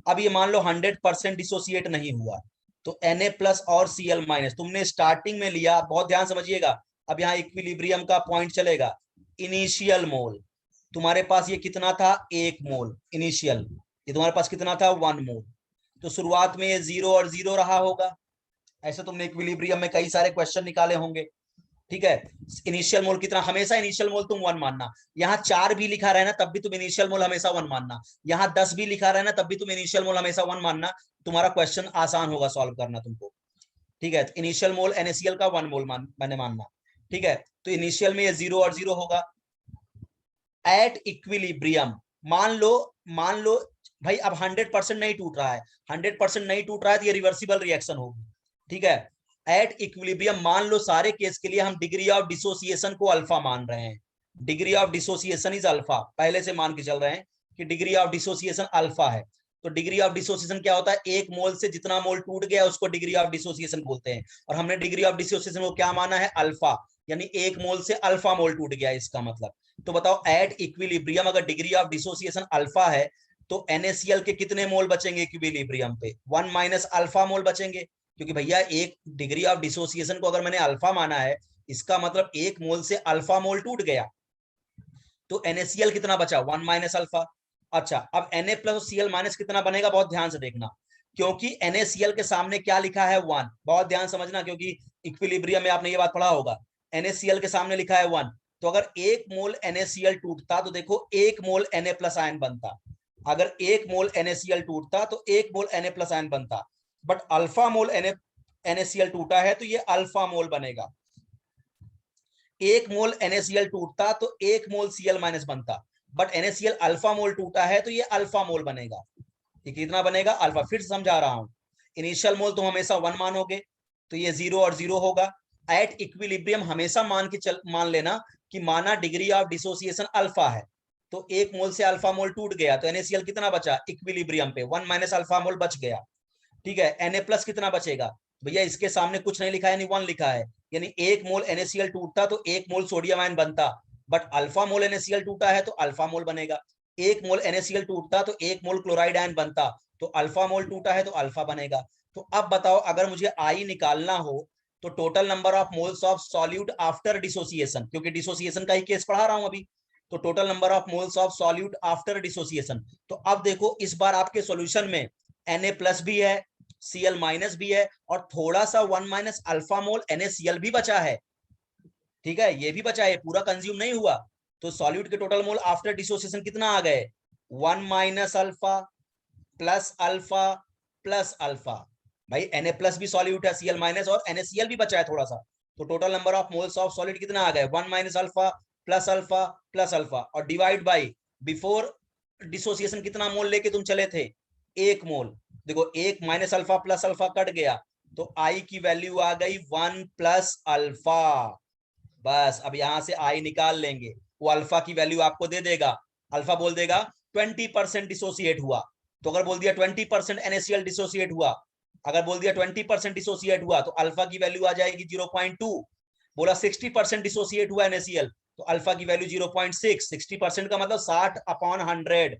अब ये मान लो 100% डिसोसिएट नहीं हुआ, तो Na प्लस और Cl माइनस तुमने स्टार्टिंग में लिया, बहुत ध्यान समझिएगा। अब यहाँ इक्विलिब्रियम का पॉइंट चलेगा। इनिशियल मोल तुम्हारे पास ये कितना था? 1 मोल इनिशियल, ये तुम्हारे पास कितना था? 1 मोल। तो शुरुआत में ये 0 और 0 रहा होगा। ऐसे तुमने इक्विलिब्रियम में कई सारे क्वेश्चन निकाले होंगे, ठीक है। इनिशियल मोल कितना? हमेशा इनिशियल मोल तुम 1 मानना। यहाँ 4 भी लिखा रहे ना तब भी तुम इनिशियल मोल हमेशा 1 मानना। यहाँ 10 भी लिखा रहे ना तब भी तुम इनिशियल मोल हमेशा 1 मानना। तुम्हारा क्वेश्चन आसान होगा सॉल्व करना तुमको, ठीक है। इनिशियल मोल NaCl का 1 मोल मैंने मानना, ठीक है। तो इनिशियल में ये 0 और 0 होगा। एट इक्विलिब्रियम मान लो भाई अब 100% नहीं टूट रहा है, 100% नहीं टूट रहा है तो ये रिवर्सिबल रिएक्शन होगी, ठीक है। एट इक्विलिब्रियम मान लो सारे केस के लिए हम डिग्री ऑफ डिसोसिएशन को अल्फा मान रहे हैं। Degree of dissociation is alpha, पहले से मान के चल रहे हैं कि डिग्री ऑफ डिसोसिएशन अल्फा है। तो डिग्री ऑफ डिसोसिएशन क्या होता है? एक मोल से जितना मोल टूट गया उसको डिग्री ऑफ डिसोसिएशन बोलते हैं। और हमने डिग्री ऑफ डिसोसिएशन को क्या माना है? अल्फा, यानी एक मोल से अल्फा मोल टूट गया इसका मतलब। तो बताओ एट इक्विलिब्रियम अगर डिग्री ऑफ डिसोसिएशन अल्फा है तो NaCl के कितने मोल बचेंगे इक्विलिब्रियम पे? 1 माइनस अल्फा मोल बचेंगे, क्योंकि भैया एक डिग्री ऑफ डिसोसिएशन को अगर मैंने अल्फा माना है इसका मतलब एक मोल से अल्फा मोल टूट गया। तो NaCl कितना बचा? 1 माइनस अल्फा। अच्छा, अब Na प्लस और Cl माइनस कितना बनेगा? बहुत ध्यान से देखना, क्योंकि NaCl के सामने क्या लिखा है? 1। बहुत ध्यान समझना, क्योंकि इक्विलिब्रियम में आपने ये बात पढ़ा होगा। NaCl के सामने लिखा है 1, तो अगर एक मोल NaCl टूटता तो देखो एक मोल Na प्लस आयन बनता। अगर एक मोल NaCl टूटता तो एक मोल Na प्लस आयन बनता। बट अल्फा मोल NaCl टूटा है तो ये अल्फा मोल बनेगा। एक मोल NaCl टूटता तो एक मोल Cl माइनस बनता, बट NaCl अल्फा मोल टूटा है तो ये अल्फा मोल बनेगा। ये कितना बनेगा? अल्फा। फिर समझा रहा हूं, इनिशियल मोल तुम हमेशा 1 मानोगे तो ये 0 और 0 होगा। एट इक्विलिब्रियम हमेशा मान लेना कि माना डिग्री ऑफ डिसोसिएशन अल्फा है, तो एक मोल से अल्फा मोल टूट गया तो NaCl कितना बचा इक्विलिब्रियम पे? 1 माइनस अल्फा मोल बच गया, ठीक है। Na प्लस कितना बचेगा? भैया इसके सामने कुछ नहीं लिखा है, यानी 1 लिखा है, यानी एक मोल NaCl टूटता तो एक मोल सोडियम आयन बनता। बट अल्फा मोल NaCl टूटा है तो अल्फा मोल बनेगा। एक मोल NaCl टूटता तो एक मोल क्लोराइड आयन बनता, तो अल्फा मोल टूटा है तो अल्फा बनेगा। तो अब बताओ अगर मुझे आई निकालना हो तो total number of moles of solute after dissociation, क्योंकि डिसोसिएशन का ही केस पढ़ा रहा हूं अभी, तो total number of moles of solute after dissociation. तो अब देखो इस बार आपके सॉल्यूशन में Na प्लस भी है, Cl माइनस भी है, और थोड़ा सा 1 माइनस अल्फा मोल NaCl भी बचा है, ठीक है। ये भी बचा है, पूरा कंज्यूम नहीं हुआ। तो सॉल्यूट के टोटल मोल आफ्टर डिसोसिएशन कितना आ गए? 1 minus alpha plus alpha plus alpha. भाई Na प्लस भी सॉल्यूट है, Cl माइनस और NaCl भी बचा है थोड़ा सा। तो total number of moles of solid कितना आ गए? 1 माइनस अल्फा प्लस अल्फा, और डिवाइड बाई बिफोर डिसोसिएशन कितना मोल लेके तुम चले थे? 1 मोल। देखो 1 minus alpha plus alpha cut गया तो आई की वैल्यू आ गई 1 प्लस अल्फा। बस अब यहां से आई निकाल लेंगे, वो अल्फा की वैल्यू आपको दे देगा। अल्फा बोल देगा 20% डिसोसिएट हुआ, तो अगर बोल दिया 20% NaCl डिसोसिएट हुआ, अगर बोल दिया 20% डिसोसिएट हुआ तो अल्फा की वैल्यू आ जाएगी 0.2। बोला 60% डिसोसिएट हुआ NaCl तो अल्फा की वैल्यू 0.6। 60% का मतलब 60/100।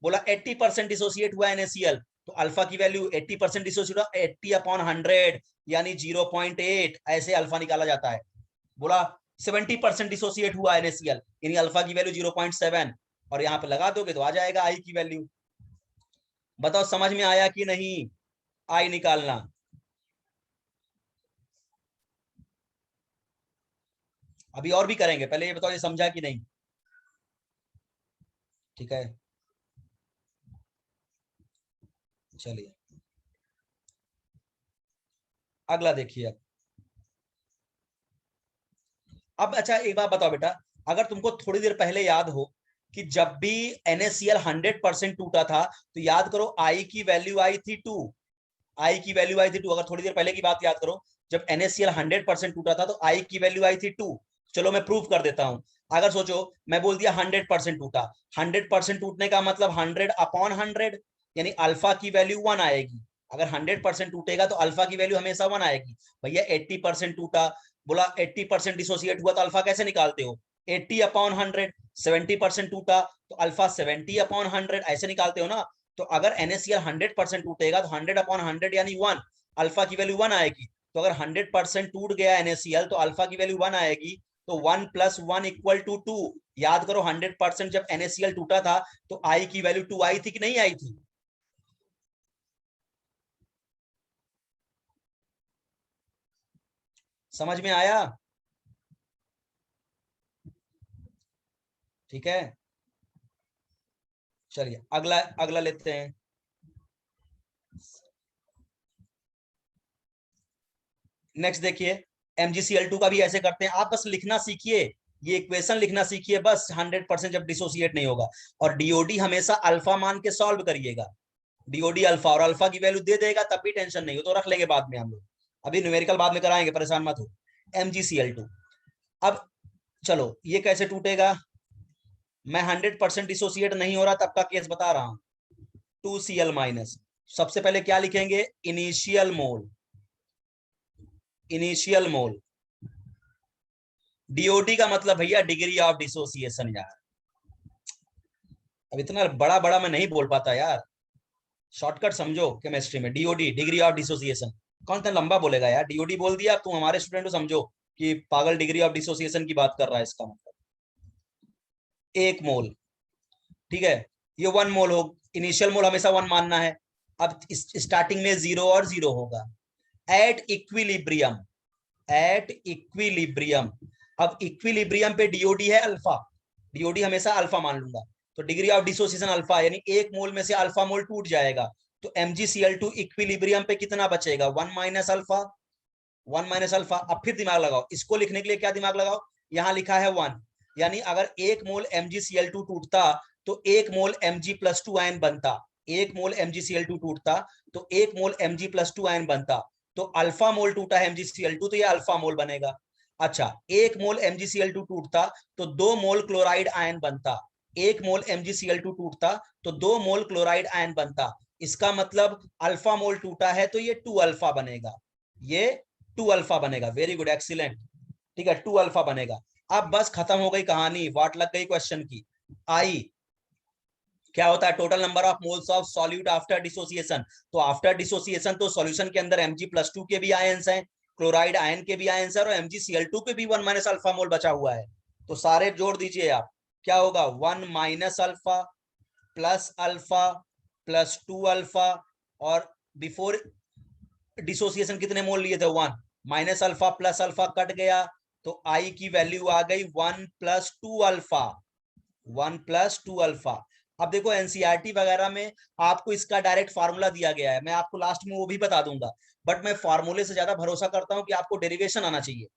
बोला 80% डिसोसिएट हुआ NaCl तो अल्फा की वैल्यू 80% डिसोसिएट हुआ 80/100 यानी 0.8, ऐसे अल्फा निकाला जाता है। बोला 70% डिसोसिएट हुआ NaCl यानी अल्फा की वैल्यू 0.7, और यहां पे लगा दोगे तो आ जाएगा आई की वैल्यू। बताओ समझ में आया कि नहीं आई निकालना? अभी और भी करेंगे, पहले ये बताओ ये समझा कि नहीं? ठीक है, चलिए अगला देखिए। अब अच्छा एक बात बताओ बेटा, अगर तुमको थोड़ी देर पहले याद हो कि जब भी NaCl 100% टूटा था तो याद करो आई की वैल्यू आई थी 2, आई की वैल्यू आई थी 2। अगर थोड़ी देर पहले की बात याद करो, जब NaCl 100% टूटा था तो आई की वैल्यू आई थी 2। चलो मैं प्रूव कर देता हूं। अगर सोचो मैं बोल दिया 100% टूटा, 100% टूटने का मतलब 100/100, यानी अल्फा की वैल्यू 1 आएगी। अगर 100% टूटेगा तो अल्फा की वैल्यू हमेशा 1 आएगी। भैया 80% टूटा, बोला 80% डिसोसिएट हुआ, तो अल्फा कैसे निकालते हो? 80/100। 70% टूटा तो अल्फा 70/100 ऐसे निकालते हो ना। तो अगर NaCl 100% टूटेगा तो 100/100 यानी 1, अल्फा की वैल्यू 1 आएगी। तो अगर 100% टूट गया NaCl तो अल्फा की वैल्यू 1 आएगी। तो 1 + 1 = 2। याद करो 100% जब NaCl टूटा था तो आई की वैल्यू 2 आई थी कि नहीं आई थी? समझ में आया? ठीक है, चलिए अगला अगला लेते हैं। नेक्स्ट देखिए, MgCl2 का भी ऐसे करते हैं। आप बस लिखना सीखिए, ये इक्वेशन लिखना सीखिए बस। 100% जब डिसोसिएट नहीं होगा, और डीओडी हमेशा अल्फा मान के सॉल्व करिएगा। डीओडी अल्फा, और अल्फा की वैल्यू दे देगा तब भी टेंशन नहीं हो, तो रख लेंगे बाद में हम लोग। अभी न्यूमेरिकल बाद में कराएंगे, परेशान मत हो। MgCl2, अब चलो ये कैसे टूटेगा। मैं 100% डिसोसिएट नहीं हो रहा तब का केस बता रहा हूं। 2Cl-, सबसे पहले क्या लिखेंगे? इनिशियल मोल। इनिशियल मोल, डीओडी का मतलब भैया डिग्री ऑफ डिसोसिएशन। यार अब इतना बड़ा बड़ा मैं नहीं बोल पाता यार, शॉर्टकट समझो केमिस्ट्री में। डीओडी डिग्री ऑफ डिसोसिएशन, कौन सा लंबा बोलेगा यार? डीओडी बोल दिया, तुम हमारे स्टूडेंट हो, समझो कि पागल डिग्री ऑफ डिसोसिएशन की बात कर रहा है, इसका मतलब 1 मोल। ठीक है, ये 1 मोल हो। इनिशियल मोल हमेशा 1 मानना है। अब स्टार्टिंग में 0 और 0 होगा। एट इक्विलिब्रियम, एट इक्विलिब्रियम, अब इक्विलिब्रियम पे डीओडी है अल्फा, डीओडी हमेशा अल्फा मान लूंगा। तो डिग्री ऑफ डिसोसिएशन अल्फा, यानी 1 मोल में से अल्फा मोल टूट जाएगा। तो MgCl2 इक्विलिब्रियम पे कितना बचेगा? 1 - अल्फा, 1 - अल्फा। अब फिर दिमाग लगाओ, इसको लिखने के लिए क्या दिमाग लगाओ? यहां लिखा है 1, यानी अगर 1 मोल MgCl2 टूटता तो 1 मोल Mg+2 आयन बनता। 1 मोल MgCl2 टूटता तो 1 मोल Mg+2 आयन बनता। तो अल्फा मोल टूटा है MgCl2 तो ये अल्फा मोल बनेगा। अच्छा, 1 मोल MgCl2 टूटता तो 2 मोल क्लोराइड आयन बनता। 1 मोल MgCl2 टूटता तो 2 मोल क्लोराइड आयन बनता। इसका मतलब अल्फा मोल टूटा है तो ये 2 अल्फा बनेगा। ये 2 अल्फा बनेगा। Very good, excellent. ठीक है, 2 अल्फा बनेगा। अब बस खत्म हो गई कहानी, वाट लग गई क्वेश्चन की। आई क्या होता है? Total number of moles of solute after dissociation. तो आफ्टर डिसोसिएशन तो सॉल्यूशन के अंदर Mg+2 के भी आयंस हैं, क्लोराइड आयन के भी आयंस है, और MgCl2 के भी 1 - अल्फा मोल बचा हुआ है। तो सारे जोड़ दीजिए आप, क्या होगा? 1 - alpha plus alpha plus 2 alpha, और बिफोर डिसोसिएशन कितने मोल लिए थे? 1 - अल्फा प्लस अल्फा कट गया, तो आई की वैल्यू आ गई 1 + 2 अल्फा, 1 + 2 अल्फा। अब देखो एनसीईआरटी वगैरह में आपको इसका डायरेक्ट फार्मूला दिया गया है, मैं आपको लास्ट में वो भी बता दूंगा। बट मैं फार्मूले से ज्यादा भरोसा करता हूं कि आपको डेरिवेशन आना चाहिए।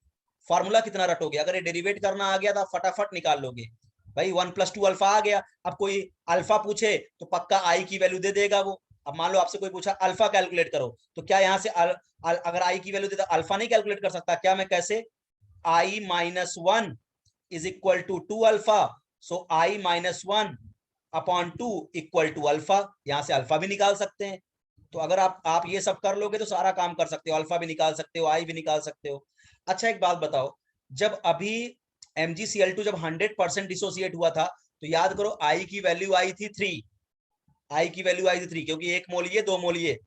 फार्मूला कितना रटोगे? अगर ये डेरिवेट करना आ गया तो आप फटाफट निकाल लोगे। भाई 1 + 2 अल्फा आ गया। अब कोई अल्फा पूछे तो पक्का आई की वैल्यू दे देगा वो। अब मान लो आपसे कोई पूछा अल्फा कैलकुलेट करो, तो क्या यहाँ से अगर आई की वैल्यू देता, अल्फा नहीं कैलकुलेट कर सकता क्या? मैं कैसे? I - 1 = 2 alpha, so I - 1/2 = alpha. यहां से अल्फा भी निकाल सकते हैं। तो अगर आप ये सब कर लोगे तो सारा काम कर सकते हो, अल्फा भी निकाल सकते हो, आई भी निकाल सकते हो। अच्छा एक बात बताओ, जब अभी MgCl2 जब 100% डिसोसिएट हुआ था तो याद करो आई की वैल्यू आई थी 3, आई की वैल्यू आई थी 3, क्योंकि 1 मोल ये 2 मोल ये।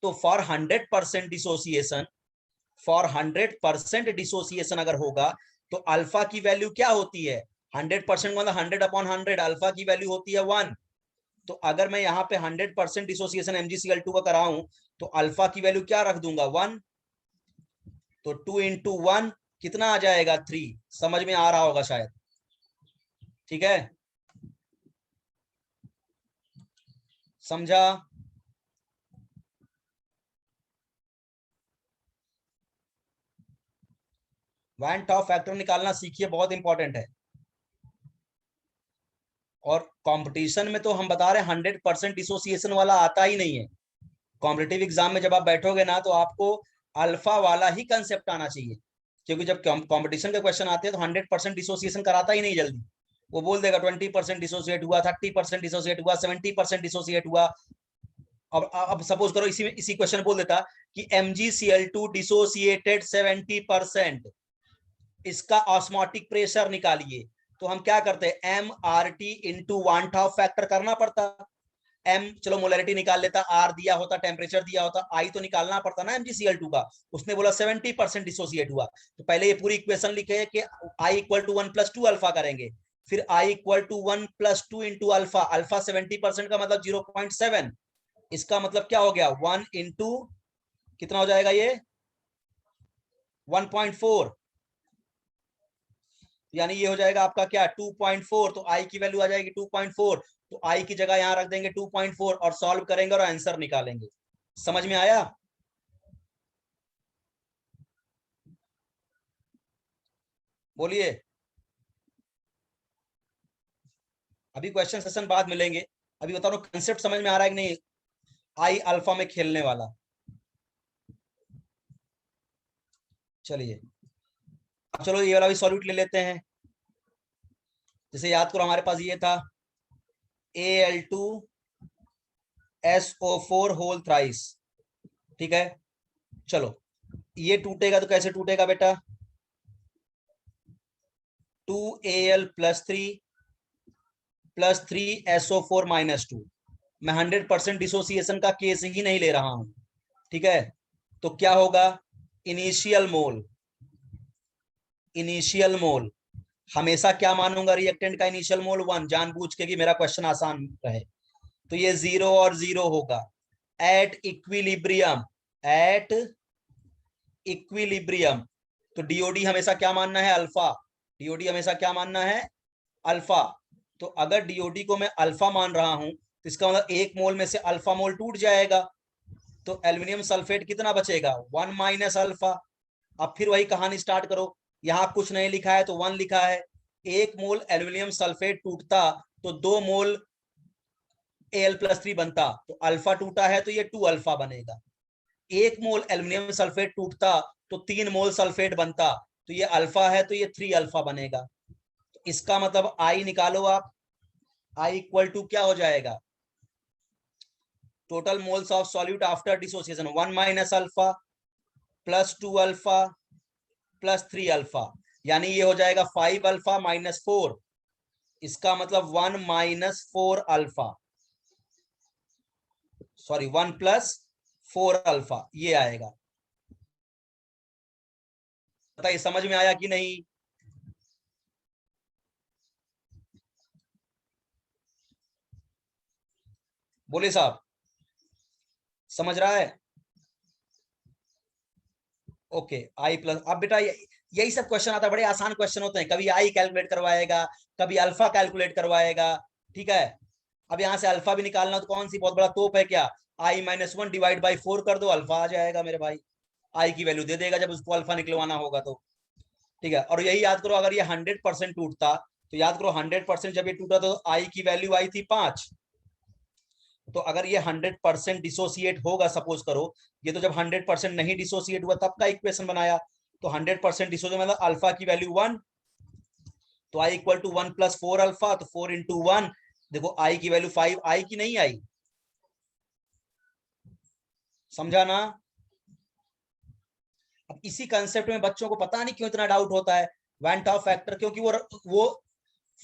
तो फॉर 100% डिसोसिएशन, फॉर 100% डिसोसिएशन अगर होगा तो अल्फा की वैल्यू क्या होती है? 100% मतलब 100/100, अल्फा की वैल्यू होती है 1। तो अगर मैं यहाँ पे 100% डिसोसिएशन MgCl2 का कराऊं तो अल्फा की वैल्यू क्या रख दूंगा? 1। तो 2 × 1 कितना आ जाएगा? 3। समझ में आ रहा होगा शायद। ठीक है, समझा? वैन टॉप फैक्टर निकालना सीखिए, बहुत इंपॉर्टेंट है। और कंपटीशन में तो हम बता रहे हैं 100% डिसोसिएशन वाला आता ही नहीं है। कॉम्पिटिटिव एग्जाम में जब आप बैठोगे ना तो आपको अल्फा वाला ही कंसेप्ट आना चाहिए, क्योंकि जब कंपटीशन के क्वेश्चन आते हैं तो 100% डिसोसिएशन कराता ही नहीं जल्दी। वो बोल देगा 20% डिसोसिएट हुआ, 30% डिसोसिएट हुआ, 70% डिसोसिएट हुआ। अब सपोज करो इसी क्वेश्चन बोल देता कि MgCl2 डिसोसिएटेड 70%, इसका ऑस्मोटिक प्रेशर निकालिए। तो हम क्या करते हैं, MRT इंटू 1/2 फैक्टर करना पड़ता। एम चलो मोलैरिटी निकाल लेता, आर दिया होता, टेम्परेचर दिया होता, आई तो निकालना पड़ता ना MgCl2 का। उसने बोला 70% डिसोसिएट हुआ, तो पहले ये पूरी इक्वेशन लिखे कि आई इक्वल टू 1 + 2 अल्फा करेंगे, फिर i equal to 1 + 2 into alpha. Alpha 70% का मतलब 0.7, इसका मतलब क्या हो गया 1 इंटू कितना हो जाएगा ये 1.4, यानी ये हो जाएगा आपका क्या 2.4। तो आई की वैल्यू आ जाएगी 2.4, तो आई की जगह यहां रख देंगे 2.4 और सॉल्व करेंगे और आंसर निकालेंगे। समझ में आया? बोलिए। अभी क्वेश्चन सेशन बाद मिलेंगे, अभी बता रहा हूं कंसेप्ट समझ में आ रहा है कि नहीं, आई अल्फा में खेलने वाला। चलिए अब चलो ये वाला भी सॉल्यूट ले लेते हैं। जैसे याद करो हमारे पास ये था Al2SO4 होल थ्राइस, ठीक है। चलो ये टूटेगा तो कैसे टूटेगा बेटा, 2Al + 3 + 3SO4 - 2। मैं 100% डिसोसिएशन का केस ही नहीं ले रहा हूं, ठीक है। तो क्या होगा, इनिशियल मोल, इनिशियल मोल हमेशा क्या मानूंगा, रिएक्टेंट का इनिशियल मोल 1, जानबूझ के कि मेरा क्वेश्चन आसान रहे। तो ये 0 और 0 होगा। एट इक्विलिब्रियम, एट इक्विलिब्रियम, तो डीओडी हमेशा क्या मानना है, अल्फा। डीओडी हमेशा क्या मानना है, अल्फा। तो अगर डीओडी को मैं अल्फा मान रहा हूं तो इसका मतलब 1 मोल में से अल्फा मोल टूट जाएगा, तो एल्यूमिनियम सल्फेट कितना बचेगा 1 - अल्फा। अब फिर वही कहानी स्टार्ट करो, यहां कुछ नहीं लिखा है तो 1 लिखा है। 1 मोल एल्यूमिनियम सल्फेट टूटता तो 2 मोल Al + 3 बनता, तो अल्फा टूटा है तो ये 2 अल्फा बनेगा। 1 मोल एल्यूमिनियम सल्फेट टूटता तो 3 मोल सल्फेट बनता, तो ये अल्फा है तो ये 3 अल्फा बनेगा। तो इसका मतलब आई निकालो आप, आई इक्वल टू क्या हो जाएगा, total moles of solute after dissociation 1 - alpha + 2 alpha + 3 alpha, यानी ये हो जाएगा 5 अल्फा - 4। इसका मतलब 1 - 4 अल्फा, सॉरी 1 + 4 अल्फा ये आएगा। बताइए समझ में आया कि नहीं? बोले साहब, समझ रहा है? ओके आई प्लस, अब बेटा यही सब क्वेश्चन आता है, बड़े आसान क्वेश्चन होते हैं, कभी आई कैलकुलेट करवाएगा, कभी अल्फा कैलकुलेट करवाएगा, ठीक है। अब यहां से अल्फा भी निकालना तो कौन सी बहुत बड़ा तोप है क्या, I - 1 / 4 कर दो, अल्फा आ जाएगा मेरे भाई, आई की वैल्यू दे देगा जब उसको अल्फा निकलवाना होगा तो, ठीक है। और यही याद करो अगर ये 100% टूटता, तो याद करो 100% जब ये टूटा तो आई की वैल्यू आई थी 5। तो अगर ये 100% डिसोसिएट होगा, सपोज करो ये तो जब 100% नहीं डिसोसिएट हुआ तब का इक्वेशन बनाया, तो 100% डिसोसिएट मतलब अल्फा की वैल्यू 1, तो आई इक्वल टू 1 + 4 अल्फा, तो 4 × 1, देखो आई की वैल्यू 5 आई की नहीं आई, समझा ना? अब इसी कंसेप्ट में बच्चों को पता नहीं क्यों इतना डाउट होता है वैन टॉप फैक्टर, क्योंकि वो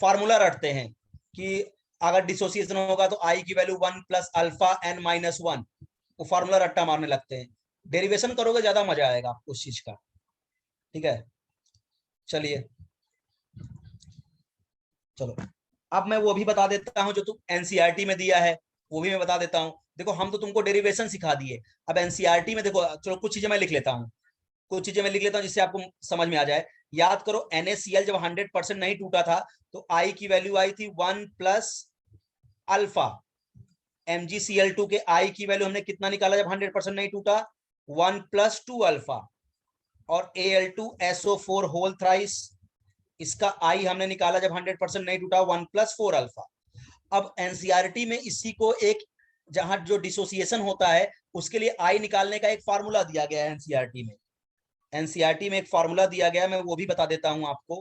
फार्मूला रटते हैं कि अगर डिसोसिएशन होगा तो आई की वैल्यू 1 + अल्फा n - 1, वो फार्मूला रट्टा मारने लगते हैं। डेरिवेशन करोगे ज्यादा मजा आएगा आपको उस चीज का, ठीक है। चलिए चलो अब मैं वो भी बता देता हूं जो तुम एनसीईआरटी में दिया है, वो भी मैं बता देता हूं। देखो हम तो तुमको डेरिवेशन सिखा दिए, अब एनसीईआरटी में देखो, चलो कुछ चीजें मैं लिख लेता हूँ, कुछ चीजें मैं लिख लेता हूँ जिससे आपको समझ में आ जाए। याद करो NaCl जब 100% नहीं टूटा था तो आई की वैल्यू आई थी 1 + अल्फा। MgCl2 के आई की वैल्यू हमने कितना निकाला जब 100% नहीं टूटा, 1 + 2 अल्फा। और Al2SO4 होल थ्राइस, इसका आई हमने निकाला जब 100% नहीं टूटा 1 + 4 अल्फा। अब एनसीईआरटी में इसी को एक, जहां जो डिसोसिएशन होता है उसके लिए आई निकालने का एक फार्मूला दिया गया है एनसीईआरटी में। एनसीईआरटी में एक फार्मूला दिया गया है, मैं वो भी बता देता हूं आपको।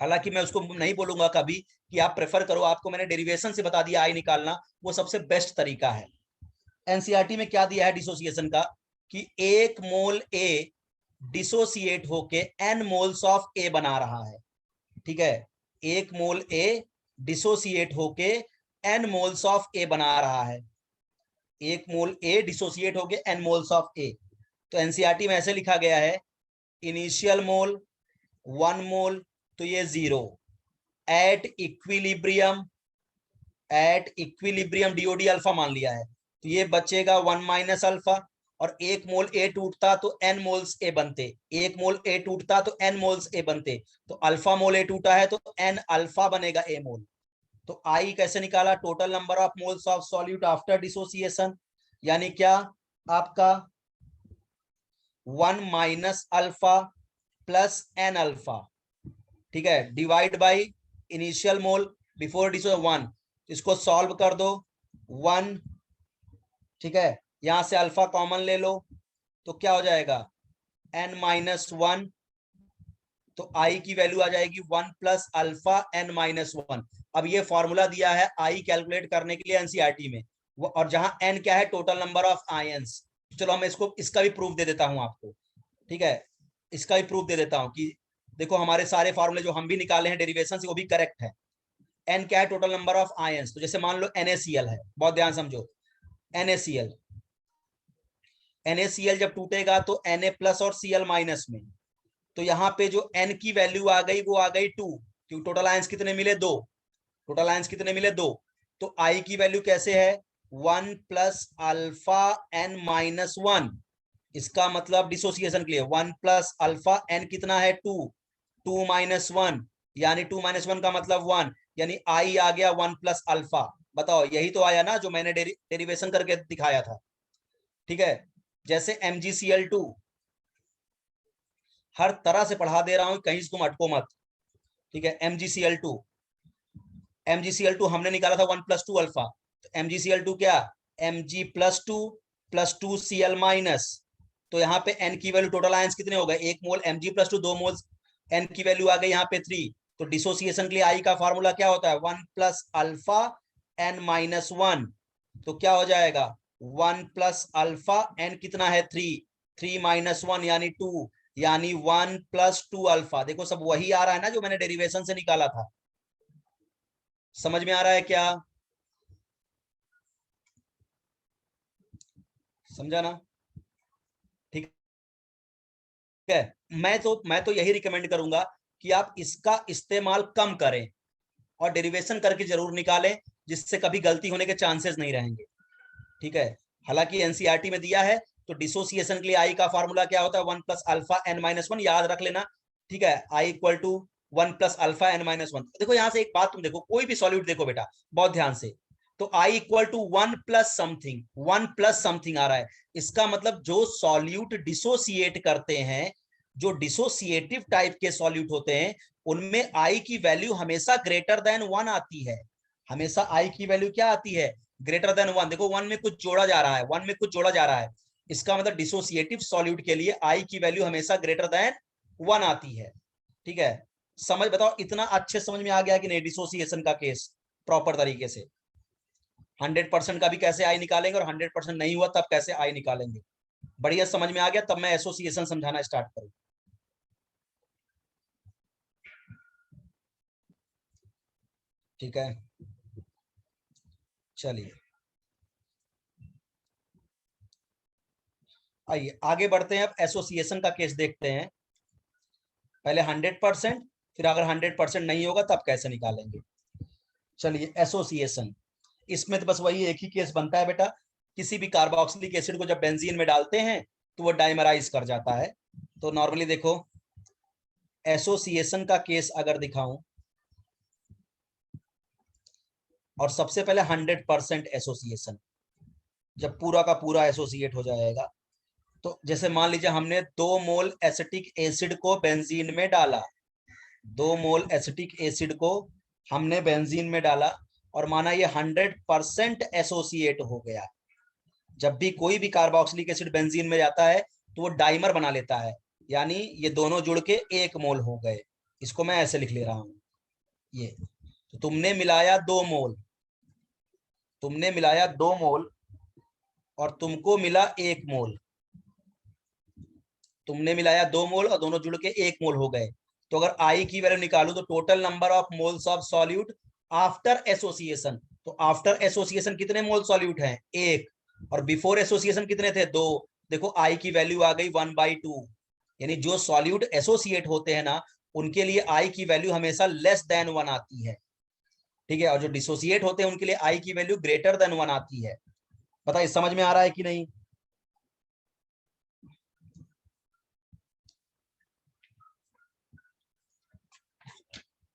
हालांकि मैं उसको नहीं बोलूंगा कभी कि आप प्रेफर करो, आपको मैंने डेरिवेशन से बता दिया आई निकालना, वो सबसे बेस्ट तरीका है। एनसीईआरटी में क्या दिया है डिसोसिएशन का, कि एक मोल ए डिसोसिएट होके एन मोल्स ऑफ ए बना रहा है। ठीक है, एक मोल ए डिसोसिएट होके एन मोल्स ऑफ ए बना रहा है। एक मोल ए डिसोसिएट होके एन मोल्स ऑफ ए। तो एनसीईआरटी में ऐसे लिखा गया है, इनिशियल मोल 1 मोल, तो ये 0। एट इक्विलिब्रियम डीओडी अल्फा मान लिया है, तो ये बचेगा 1 माइनस अल्फा। और एक मोल ए टूटता तो एन मोल्स ए बनते, एक मोल ए टूटता तो एन मोल्स ए बनते, तो अल्फा मोल ए टूटा है तो एन अल्फा बनेगा ए मोल। तो आई कैसे निकाला, total number of moles of solute after dissociation, यानी क्या आपका 1 minus alpha plus n alpha, ठीक है, divide by initial mole before डिसो 1। इसको सॉल्व कर दो 1, ठीक है, यहां से अल्फा कॉमन ले लो तो क्या हो जाएगा n माइनस 1, तो आई की वैल्यू आ जाएगी 1 प्लस अल्फा n माइनस 1। अब ये फॉर्मूला दिया है आई कैलकुलेट करने के लिए एनसीईआरटी में, और जहां n क्या है टोटल नंबर ऑफ आयंस। चलो हम इसका भी प्रूफ दे देता हूं आपको, ठीक है, इसका भी प्रूफ दे देता हूं कि देखो हमारे सारे फॉर्मूले जो हम भी निकाले हैं डेरिवेशन से वो भी करेक्ट है। n क्या है टोटल नंबर ऑफ आयंस, तो जैसे मान लो NaCl है, बहुत ध्यान समझो, NaCl जब टूटेगा तो Na प्लस और Cl माइनस में, तो यहाँ पे जो n की वैल्यू आ गई वो आ गई 2, क्योंकि टोटल आयंस कितने मिले 2, टोटल आयंस कितने मिले 2। तो I की वैल्यू कैसे है 1 प्लस अल्फा n माइनस 1, इसका मतलब डिसोसिएशन के लिए 1 प्लस अल्फा n कितना है 2, 2 माइनस 1, यानी 2 माइनस 1 का मतलब 1, यानी आई आ गया 1 प्लस अल्फा। बताओ यही तो आया ना जो मैंने डेरिवेशन करके दिखाया था। ठीक है, जैसे MgCl2, हर तरह से पढ़ा दे रहा हूं, कहीं से तुम अटको मत। ठीक है, MgCl2 हमने निकाला था 1 प्लस 2 अल्फा, तो MgCl2 क्या Mg प्लस 2 Cl माइनस, तो यहाँ पे n की वैल्यू टोटल आयंस कितने हो गए, 1 मोल Mg प्लस 2, 2 मोल n की वैल्यू आ गई यहाँ पे 3। तो डिसोसिएशन के लिए आई का फॉर्मूला क्या होता है 1 प्लस अल्फा n माइनस 1, तो क्या हो जाएगा 1 प्लस अल्फा n कितना है 3, 3 माइनस 1 यानी 2, यानी 1 प्लस 2 अल्फा। देखो सब वही आ रहा है ना जो मैंने डेरिवेशन से निकाला था। समझ में आ रहा है क्या, समझा ना, ठीक है। मैं तो यही रिकमेंड करूंगा कि आप इसका इस्तेमाल कम करें और डेरिवेशन करके जरूर निकालें, जिससे कभी गलती होने के चांसेस नहीं रहेंगे। ठीक है, हालांकि एनसीईआरटी में दिया है, तो डिसोसिएशन के लिए आई का फॉर्मूला क्या होता है 1 प्लस अल्फा n माइनस 1, याद रख लेना। ठीक है, i equal to 1 plus alpha n minus 1। देखो यहां से एक बात तुम देखो, कोई भी सॉल्यूट देखो बेटा बहुत ध्यान से, तो I equal to 1 plus something, 1 plus something आ रहा है, इसका मतलब जो सॉल्यूट डिसोसिएट करते हैं, जो डिसोसिएटिव टाइप के सॉल्यूट होते हैं, उनमें आई की वैल्यू हमेशा ग्रेटर देन 1 आती है। हमेशा आई की वैल्यू क्या आती है ग्रेटर देन 1। देखो 1 में कुछ जोड़ा जा रहा है, 1 में कुछ जोड़ा जा रहा है, इसका मतलब डिसोसिएटिव सॉल्यूट के लिए आई की वैल्यू हमेशा ग्रेटर देन 1 आती है। ठीक है, समझ बताओ इतना अच्छे समझ में आ गया कि नहीं डिसोसिएशन का केस प्रॉपर तरीके से। 100% का भी कैसे आई निकालेंगे और 100% नहीं हुआ तब कैसे आई निकालेंगे, बढ़िया समझ में आ गया, तब मैं एसोसिएशन समझाना स्टार्ट करूं। ठीक है, चलिए आइए आगे बढ़ते हैं, अब एसोसिएशन का केस देखते हैं। पहले 100%, फिर अगर 100% नहीं होगा तब कैसे निकालेंगे। चलिए एसोसिएशन, इसमें तो बस वही एक ही केस बनता है बेटा, किसी भी कार्बोक्सिलिक एसिड को जब बेंजीन में डालते हैं तो वो डाइमराइज कर जाता है। तो नॉर्मली देखो एसोसिएशन का केस अगर दिखाऊं, और सबसे पहले 100% एसोसिएशन, जब पूरा का पूरा एसोसिएट हो जाएगा, तो जैसे मान लीजिए हमने 2 मोल एसिटिक एसिड को बेंजीन में डाला, 2 मोल एसिटिक एसिड को हमने बेंजीन में डाला और माना ये 100% एसोसिएट हो गया। जब भी कोई भी कार्बोक्सिलिक एसिड बेंजीन में जाता है तो वो डाइमर बना लेता है, यानी ये दोनों जुड़ के 1 मोल हो गए। इसको मैं ऐसे लिख ले रहा हूं, ये तो तुमने मिलाया 2 मोल, तुमने मिलाया 2 मोल और तुमको मिला 1 मोल, तुमने मिलाया 2 मोल और दोनों जुड़ के 1 मोल हो गए। तो अगर आई की वैल्यू निकालू तो total number of moles of solute after association, तो आफ्टर एसोसिएशन कितने मोल सॉल्यूट हैं? 1, और बिफोर एसोसिएशन कितने थे? 2। देखो आई की वैल्यू आ गई 1/2, यानी जो सॉल्यूट एसोसिएट होते हैं ना उनके लिए आई की वैल्यू हमेशा लेस देन 1 आती है, ठीक है, और जो डिसोसिएट होते हैं उनके लिए आई की वैल्यू ग्रेटर देन 1 आती है। पता है समझ में आ रहा है कि नहीं?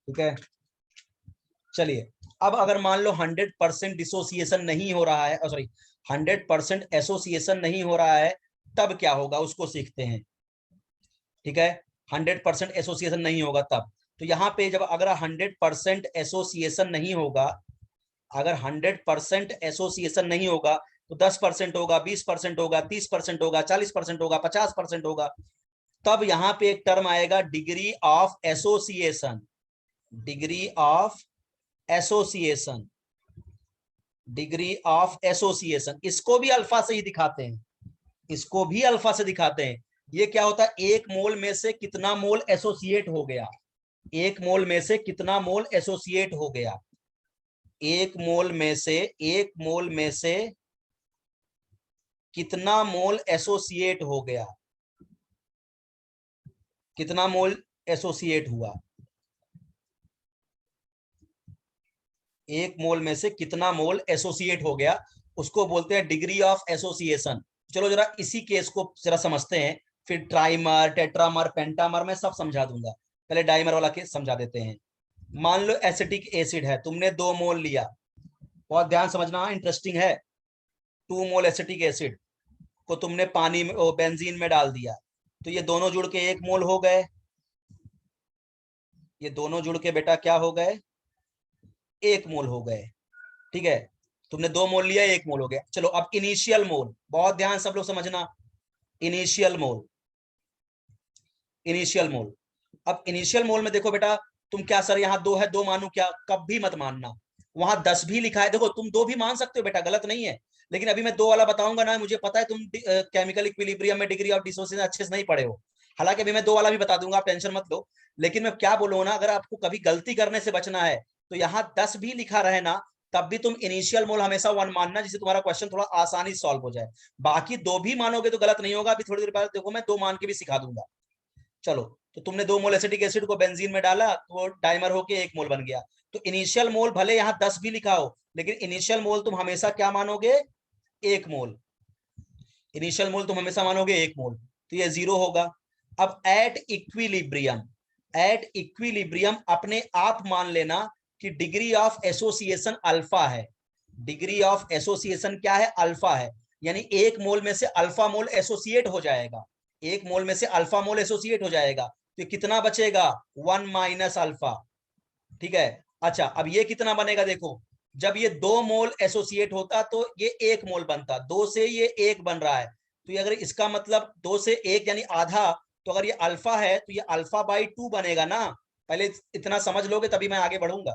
ठीक है, चलिए अब अगर मान लो 100% डिसोसिएशन नहीं हो रहा है, सॉरी 100% एसोसिएशन नहीं हो रहा है, तब क्या होगा उसको सीखते हैं। ठीक है, 100% एसोसिएशन नहीं होगा तब, तो यहाँ पे जब अगर 100% एसोसिएशन नहीं होगा, अगर 100% एसोसिएशन नहीं होगा तो 10% होगा, 20% होगा, 30% होगा, 40% होगा, 50% होगा, तब यहाँ पे एक टर्म आएगा degree of association, degree of association, degree of association. इसको भी अल्फा से ही दिखाते हैं, इसको भी अल्फा से दिखाते हैं। ये क्या होता है? 1 मोल में से कितना मोल एसोसिएट हो गया, 1 मोल में से कितना मोल एसोसिएट हो गया, 1 मोल में से, 1 मोल में से कितना मोल एसोसिएट हो गया, कितना मोल एसोसिएट हुआ, 1 मोल में से कितना मोल एसोसिएट हो गया, उसको बोलते हैं डिग्री ऑफ एसोसिएशन। चलो जरा इसी केस को जरा समझते हैं, फिर ट्राइमर, टेट्रामर, पेंटामर मैं सब समझा दूंगा, पहले डाइमर वाला केस समझा देते हैं। मान लो एसिटिक एसिड है, तुमने 2 मोल लिया, बहुत ध्यान समझना, इंटरेस्टिंग है। 2 मोल एसिटिक एसिड को तुमने पानी में, बेंजीन में डाल दिया, तो ये दोनों जुड़ के 1 मोल हो गए, ये दोनों जुड़ के बेटा क्या हो गए? 1 मोल हो गए। ठीक है, तुमने 2 मोल लिया, 1 मोल हो गया। चलो अब इनिशियल मोल, बहुत ध्यान सब लोग समझना, इनिशियल मोल, इनिशियल मोल। अब इनिशियल मोल में देखो बेटा, तुम क्या सर यहाँ 2 है 2 मानू क्या? कभी मत मानना, वहां 10 भी लिखा है, देखो तुम 2 भी मान सकते हो बेटा, गलत नहीं है, लेकिन अभी मैं 2 वाला बताऊंगा ना, मुझे पता है तुम केमिकल इक्विलिब्रियम में डिग्री ऑफ डिसोसिएशन अच्छे से नहीं पढ़े हो, हालांकि अभी मैं 2 वाला भी बता दूंगा, आप टेंशन मत लो। लेकिन मैं क्या बोलूँ ना, अगर आपको कभी गलती करने से बचना है तो यहाँ 10 भी लिखा रहे ना, तब भी तुम इनिशियल मोल हमेशा 1 मानना, जिससे तुम्हारा क्वेश्चन थोड़ा आसानी सॉल्व हो जाए। बाकी 2 भी मानोगे तो गलत नहीं होगा, अभी थोड़ी देर बाद देखो मैं 2 मान के भी सिखा दूंगा। चलो, तो तुमने 2 मोल एसिटिक एसिड को बेंजीन में डाला तो वो डाइमर होके 1 मोल बन गया। तो इनिशियल मोल भले यहाँ 10 भी लिखा हो, लेकिन इनिशियल मोल तुम हमेशा क्या मानोगे? 1 मोल। इनिशियल मोल तुम हमेशा मानोगे 1 मोल, तो ये 0 होगा। अब एट इक्विलिब्रियम, एट इक्विलिब्रियम अपने आप मान लेना कि डिग्री ऑफ एसोसिएशन अल्फा है, डिग्री ऑफ एसोसिएशन क्या है? अल्फा है, यानी 1 मोल में से अल्फा मोल एसोसिएट हो जाएगा, 1 मोल में से अल्फा मोल एसोसिएट हो जाएगा, तो कितना बचेगा? 1 माइनस अल्फा। ठीक है, अच्छा अब ये कितना बनेगा? देखो, जब ये 2 मोल एसोसिएट होता तो ये 1 मोल बनता, 2 से ये 1 बन रहा है, तो ये अगर इसका मतलब 2 से 1 यानी आधा, तो अगर ये अल्फा है तो ये अल्फा/2 बनेगा ना। पहले इतना समझ लोगे तभी मैं आगे बढ़ूंगा।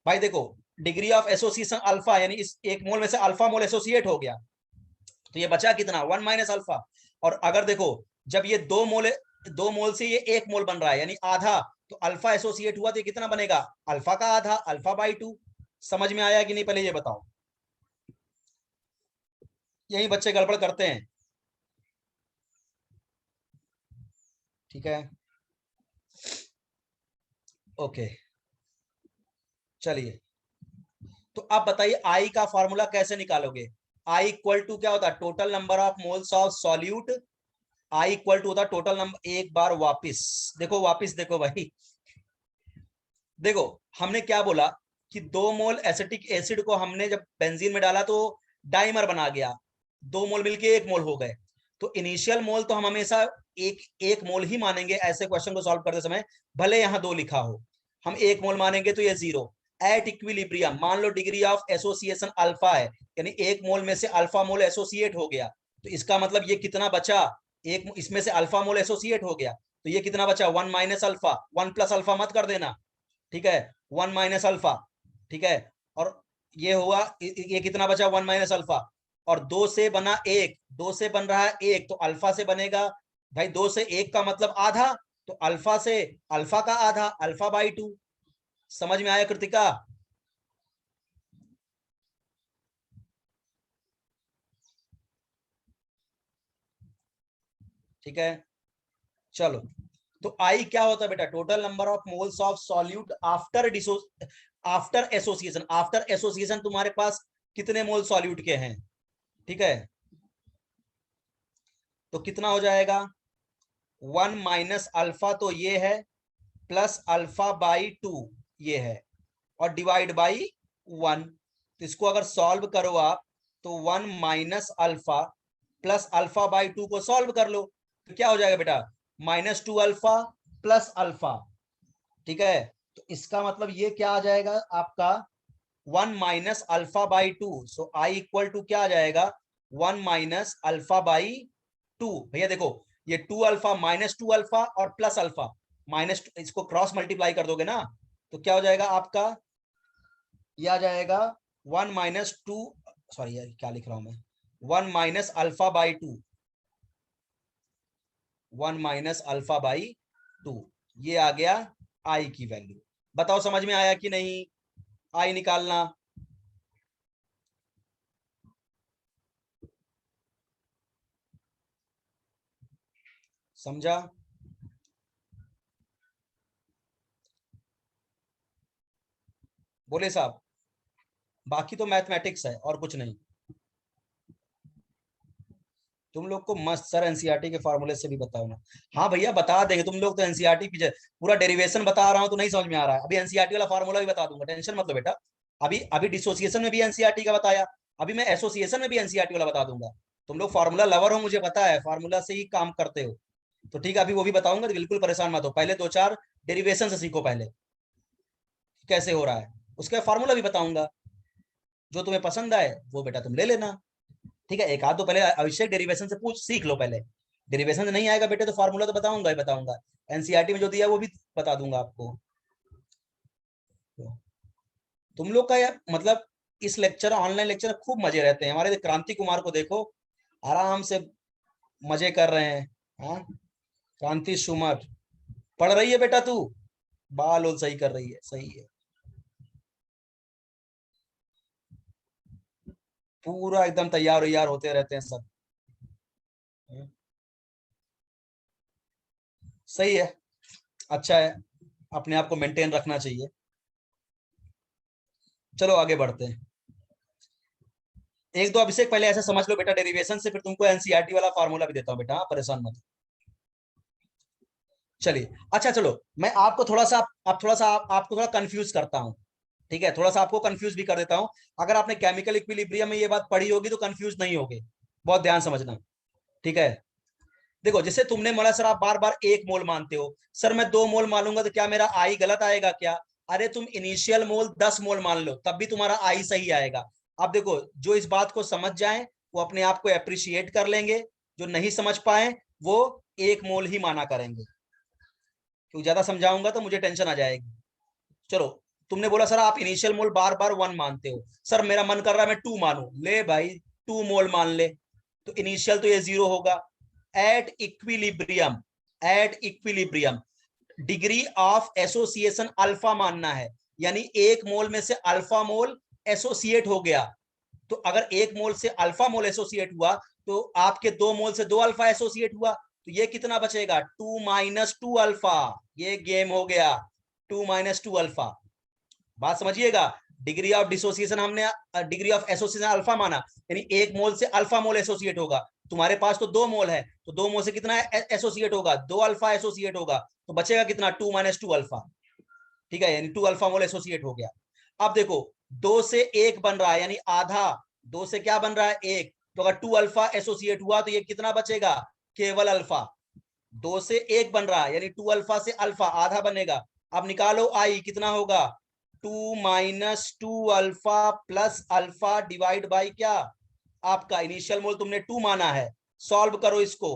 भाई देखो, डिग्री ऑफ एसोसिएशन अल्फा, यानी इस 1 मोल में से अल्फा मोल एसोसिएट हो गया, तो ये बचा कितना? 1 माइनस अल्फा। और अगर देखो, जब ये 2 मोल से ये 1 मोल बन रहा है यानी आधा, तो अल्फा एसोसिएट हुआ तो ये कितना बनेगा? अल्फा का आधा, अल्फा/2। समझ में आया कि नहीं पहले ये बताओ? यही बच्चे गड़बड़ करते हैं। ठीक है, ओके, चलिए, तो अब बताइए आई का फॉर्मूला कैसे निकालोगे? आई इक्वल टू क्या होता है? Total number of moles of solute. I equal to होता है टोटल नंबर, एक बार वापिस देखो, वापिस देखो भाई, देखो हमने क्या बोला कि 2 मोल एसिटिक एसिड को हमने जब बेंजीन में डाला तो डाइमर बना गया, 2 मोल मिलके 1 मोल हो गए। तो इनिशियल मोल तो हम हमेशा एक 1 मोल ही मानेंगे ऐसे क्वेश्चन को सॉल्व करते समय, भले यहाँ 2 लिखा हो, हम 1 मोल मानेंगे तो ये 0। एट इक्विलिब्रियम, मान लो डिग्री ऑफ एसोसिएशन अल्फा है, यानी एक मोल में से अल्फा मोल एसोसिएट हो गया, तो इसका मतलब ये कितना बचा, एक इसमें से अल्फा मोल एसोसिएट हो गया, तो ये कितना बचा, 1 माइनस अल्फा, 1 प्लस अल्फा मत कर देना, ठीक है, 1 माइनस अल्फा, ठीक है, और ये हुआ, ये कितना बचा, 1 माइनस अल्फा, और 2 से बना एक, 2 से बन रहा है एक, तो अल्फा से बनेगा भाई 2 से 1 का मतलब आधा, तो अल्फा से अल्फा का आधा, अल्फा बाई 2। समझ में आया कृतिका? ठीक है, चलो, तो आई क्या होता है बेटा, total number of moles of solute after after association, after association तुम्हारे पास कितने मोल सॉल्यूट के हैं, ठीक है, तो कितना हो जाएगा, 1 माइनस अल्फा तो ये है, प्लस अल्फा बाई 2 ये है, और डिवाइड बाई 1, तो इसको अगर सॉल्व करो आप, तो 1 minus alpha plus alpha by 2 को सॉल्व कर लो, तो क्या हो जाएगा बेटा, -2 अल्फा प्लस अल्फा, ठीक है, तो इसका मतलब ये क्या आ जाएगा आपका, 1 minus alpha by 2, so i equal to क्या आ जाएगा, 1 माइनस अल्फा बाई 2। भैया देखो, ये 2 अल्फा -2 अल्फा और प्लस अल्फा, माइनस, इसको क्रॉस मल्टीप्लाई कर दोगे ना, तो क्या हो जाएगा आपका, ये आ जाएगा 1 माइनस 2, सॉरी यार क्या लिख रहा हूं मैं, 1 minus alpha by 2, 1 minus alpha by 2, ये आ गया आई की वैल्यू। बताओ समझ में आया कि नहीं, आई निकालना, समझा? बोले साहब, बाकी तो मैथमेटिक्स है और कुछ नहीं। तुम लोग को मस्त सर एनसीईआरटी के फार्मूले से भी बताओ ना। हाँ भैया बता देंगे, तुम लोग तो एनसीईआरटी पीछे, पूरा डेरिवेशन बता रहा हूँ तो नहीं समझ में आ रहा है, अभी एनसीईआरटी वाला फार्मूला भी बता दूंगा, टेंशन मत लो बेटा। अभी अभी डिसोसिएशन में भी एनसीईआरटी का बताया, अभी मैं एसोसिएशन में भी एनसीईआरटी वाला बता दूंगा। तुम लोग फार्मूला लवर हो, मुझे पता है, फार्मूला से ही काम करते हो, तो ठीक है, अभी वो भी बताऊंगा, तो बिल्कुल परेशान मत हो, पहले 2-4 डेरिवेशन से सीखो पहले, कैसे हो रहा है, उसका फार्मूला भी बताऊंगा, जो तुम्हें पसंद आए वो बेटा तुम ले लेना, ठीक है, एक आध तो पहले अभिषेक डेरिवेशन से पूछ सीख लो पहले, डेरिवेशन से नहीं आएगा बेटे तो फार्मूला तो बताऊंगा ही बताऊंगा, एनसीईआरटी में जो दिया वो भी बता दूंगा आपको। तुम लोग का यार मतलब इस लेक्चर, ऑनलाइन लेक्चर खूब मजे रहते हैं, हमारे क्रांति कुमार को देखो, आराम से मजे कर रहे हैं। हाँ, क्रांति सुमर पढ़ रही है बेटा तू, बाल और सही कर रही है, सही है, पूरा एकदम तैयार वैयार होते रहते हैं सब। सही है, अच्छा है, अपने आप को मेंटेन रखना चाहिए। चलो आगे बढ़ते हैं, एक दो अभिषेक पहले ऐसे समझ लो बेटा डेरिवेशन से, फिर तुमको एनसीईआरटी वाला फार्मूला भी देता हूँ बेटा, हाँ, परेशान मत। चलिए, अच्छा चलो, मैं आपको थोड़ा सा, आप थोड़ा सा आपको थोड़ा कंफ्यूज करता हूँ, ठीक है, थोड़ा सा आपको कंफ्यूज भी कर देता हूँ। अगर आपने केमिकल इक्विलिब्रियम में ये बात पढ़ी होगी तो कंफ्यूज नहीं होगे, बहुत ध्यान समझना, ठीक है। देखो जैसे तुमने बोला सर आप बार बार 1 मोल मानते हो, सर मैं 2 मोल मानूंगा तो क्या मेरा आई गलत आएगा क्या? अरे तुम इनिशियल मोल 10 मोल मान लो तब भी तुम्हारा आई सही आएगा। अब देखो, जो इस बात को समझ जाए वो अपने आप को अप्रिशिएट कर लेंगे, जो नहीं समझ पाए वो 1 मोल ही माना करेंगे, क्योंकि ज्यादा समझाऊंगा तो मुझे टेंशन आ जाएगी। चलो, तुमने बोला सर आप इनिशियल मोल बार बार 1 मानते हो, सर मेरा मन कर रहा है मैं 2 मानू, ले भाई 2 मोल मान ले, तो इनिशियल तो ये 0 होगा। At equilibrium, at equilibrium degree of association alpha मानना है, यानी 1 मोल में से अल्फा मोल एसोसिएट हो गया, तो अगर 1 मोल से अल्फा मोल एसोसिएट हुआ तो आपके 2 मोल से 2 अल्फा एसोसिएट हुआ, तो ये कितना बचेगा, 2 माइनस 2 अल्फा, ये गेम हो गया, 2 माइनस 2 अल्फा। बात समझिएगा, डिग्री ऑफ डिसोसिएशन हमने डिग्री ऑफ एसोसिएशन अल्फा माना, यानी 1 मोल से अल्फा मोल एसोसिएट होगा, तुम्हारे पास तो 2 मोल है, तो 2 मोल से कितना एसोसिएट होगा, 2 अल्फा एसोसिएट होगा, तो बचेगा कितना, 2 माइनस 2 अल्फा, ठीक है, यानी 2 अल्फा मोल एसोसिएट हो गया। अब देखो, 2 से 1 बन रहा है यानी आधा, 2 से क्या बन रहा है 1, तो अगर 2 अल्फा एसोसिएट हुआ तो ये कितना बचेगा, केवल अल्फा। 2 से 1 बन रहा है यानी 2 अल्फा से अल्फा आधा बनेगा, अब निकालो आई कितना होगा, 2 minus 2 alpha plus alpha divide by क्या, आपका इनिशियल मोल तुमने 2 माना है। सॉल्व करो इसको,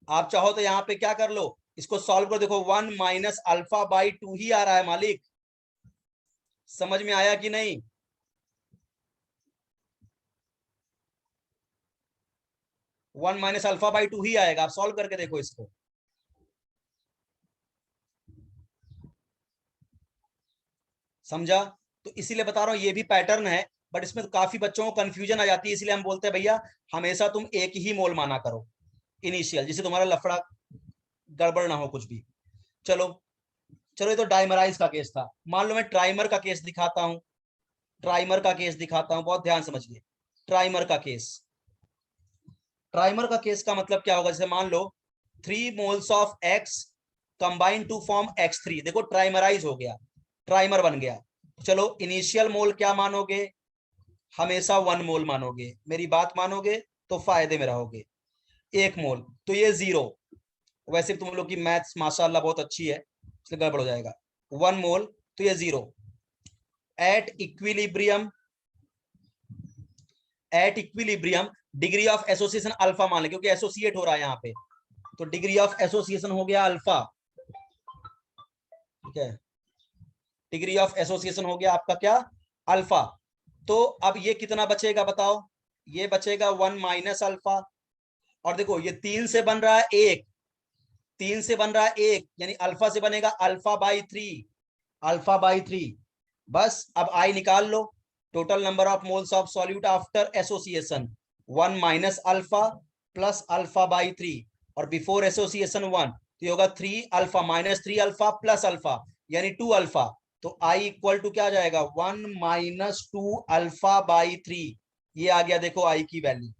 आप चाहो तो यहां पे क्या कर लो, इसको सॉल्व करो, देखो 1 माइनस अल्फा बाई 2 ही आ रहा है मालिक। समझ में आया कि नहीं? वन माइनस अल्फा बाई 2 ही आएगा, आप सॉल्व करके देखो इसको। समझा? तो इसीलिए बता रहा हूं ये भी पैटर्न है, बट इसमें तो काफी बच्चों को कंफ्यूजन आ जाती है, इसलिए हम बोलते हैं भैया हमेशा तुम एक ही मोल माना करो इनिशियल, जिससे तुम्हारा लफड़ा गड़बड़ ना हो कुछ भी। चलो चलो, ये तो डाइमराइज का केस था। मान लो मैं ट्राइमर का केस दिखाता हूं, ट्राइमर का केस दिखाता हूं, बहुत ध्यान समझिए। ट्राइमर का केस, ट्राइमर का केस का मतलब क्या होगा, जैसे मान लो 3 moles of X combine to form x3, देखो ट्राइमराइज हो गया, ट्राइमर बन गया। चलो इनिशियल मोल क्या मानोगे, हमेशा 1 मोल मानोगे, मेरी बात मानोगे तो फायदे में रहोगे। 1 मोल तो ये 0, वैसे तुम लोग की मैथ्स माशाल्लाह बहुत अच्छी है, इसलिए गड़बड़ हो जाएगा। 1 मोल तो ये 0। At equilibrium, at equilibrium degree of association alpha मान ले, क्योंकि एसोसिएट हो रहा है यहाँ पे, तो डिग्री ऑफ एसोसिएशन हो गया अल्फा। ठीक है, डिग्री ऑफ एसोसिएशन हो गया आपका क्या, अल्फा। तो अब ये कितना बचेगा बताओ, ये बचेगा 1 माइनस अल्फा। और देखो ये 3 से बन रहा है 1, 3 से बन रहा है 1, यानी अल्फा से बनेगा अल्फा बाई 3, अल्फा बाई 3। बस अब आई निकाल लो, total number of moles of solute after association 1 minus alpha plus alpha by 3, और बिफोर एसोसिएशन 1, तो ये होगा 3 alpha minus 3 alpha plus alpha, यानी 2 अल्फा। तो आई इक्वल टू क्या जाएगा, 1 माइनस 2 अल्फा बाई 3। ये आ गया, देखो आई की वैल्यू,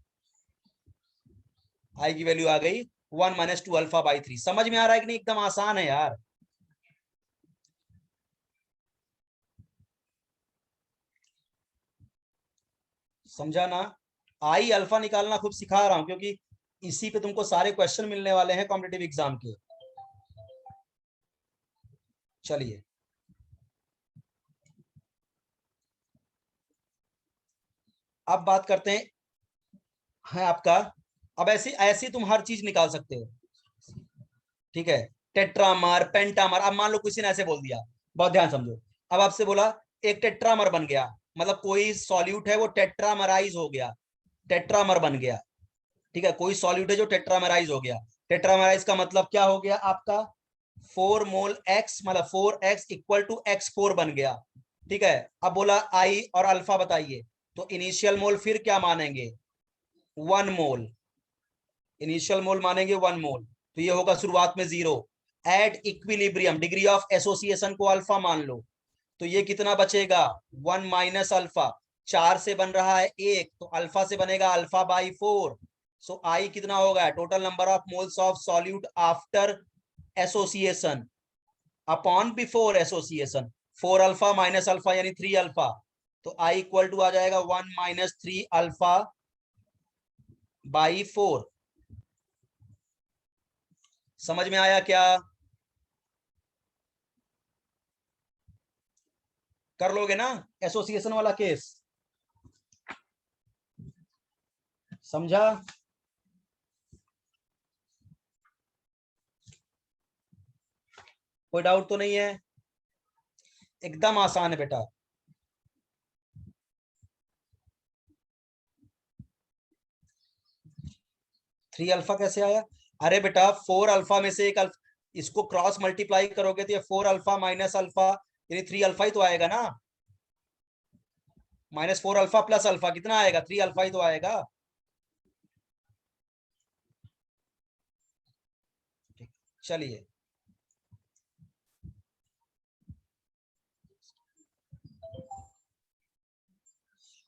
आई की वैल्यू आ गई 1 माइनस 2 अल्फा बाई 3। समझ में आ रहा है कि नहीं? एकदम आसान है यार। समझा ना? आई अल्फा निकालना खुद सिखा रहा हूं, क्योंकि इसी पे तुमको सारे क्वेश्चन मिलने वाले हैं कॉम्पिटिटिव एग्जाम के। चलिए अब बात करते हैं है आपका, अब ऐसी ऐसी तुम हर चीज निकाल सकते हो। ठीक है, टेट्रामर पेंटामर, अब मान लो किसी ने ऐसे बोल दिया, बहुत ध्यान समझो। अब आपसे बोला एक टेट्रामर बन गया, मतलब कोई सॉल्यूट है वो टेट्रामराइज हो गया, टेट्रामर बन गया। ठीक है, कोई सॉल्यूट है जो टेट्रामराइज हो गया। टेट्रामराइज का मतलब क्या हो गया आपका, 4 मोल एक्स, मतलब 4x इक्वल टू x4 बन गया। ठीक है, अब बोला आई और अल्फा बताइए, तो इनिशियल मोल फिर क्या मानेंगे, 1 मोल, इनिशियल मोल मानेंगे 1 मोल, तो ये होगा शुरुआत में 0। At equilibrium degree of association को अल्फा मान लो, तो ये कितना बचेगा, 1 माइनस अल्फा, 4 से बन रहा है 1, तो अल्फा से बनेगा अल्फा बाई 4। सो आई कितना होगा, total number of moles of solute after association upon before association, 4 alpha minus alpha यानी 3 अल्फा, तो आई इक्वल टू आ जाएगा 1 माइनस 3 अल्फा बाई 4। समझ में आया क्या? कर लोगे ना एसोसिएशन वाला केस? समझा? कोई डाउट तो नहीं है? एकदम आसान है बेटा। 3 अल्फा कैसे आया? अरे बेटा 4 अल्फा में से एक अल्फा, इसको क्रॉस मल्टीप्लाई करोगे तो ये 4 अल्फा माइनस अल्फा यानी 3 अल्फा ही तो आएगा ना, -4 अल्फा प्लस अल्फा कितना आएगा, 3 अल्फा ही तो आएगा। चलिए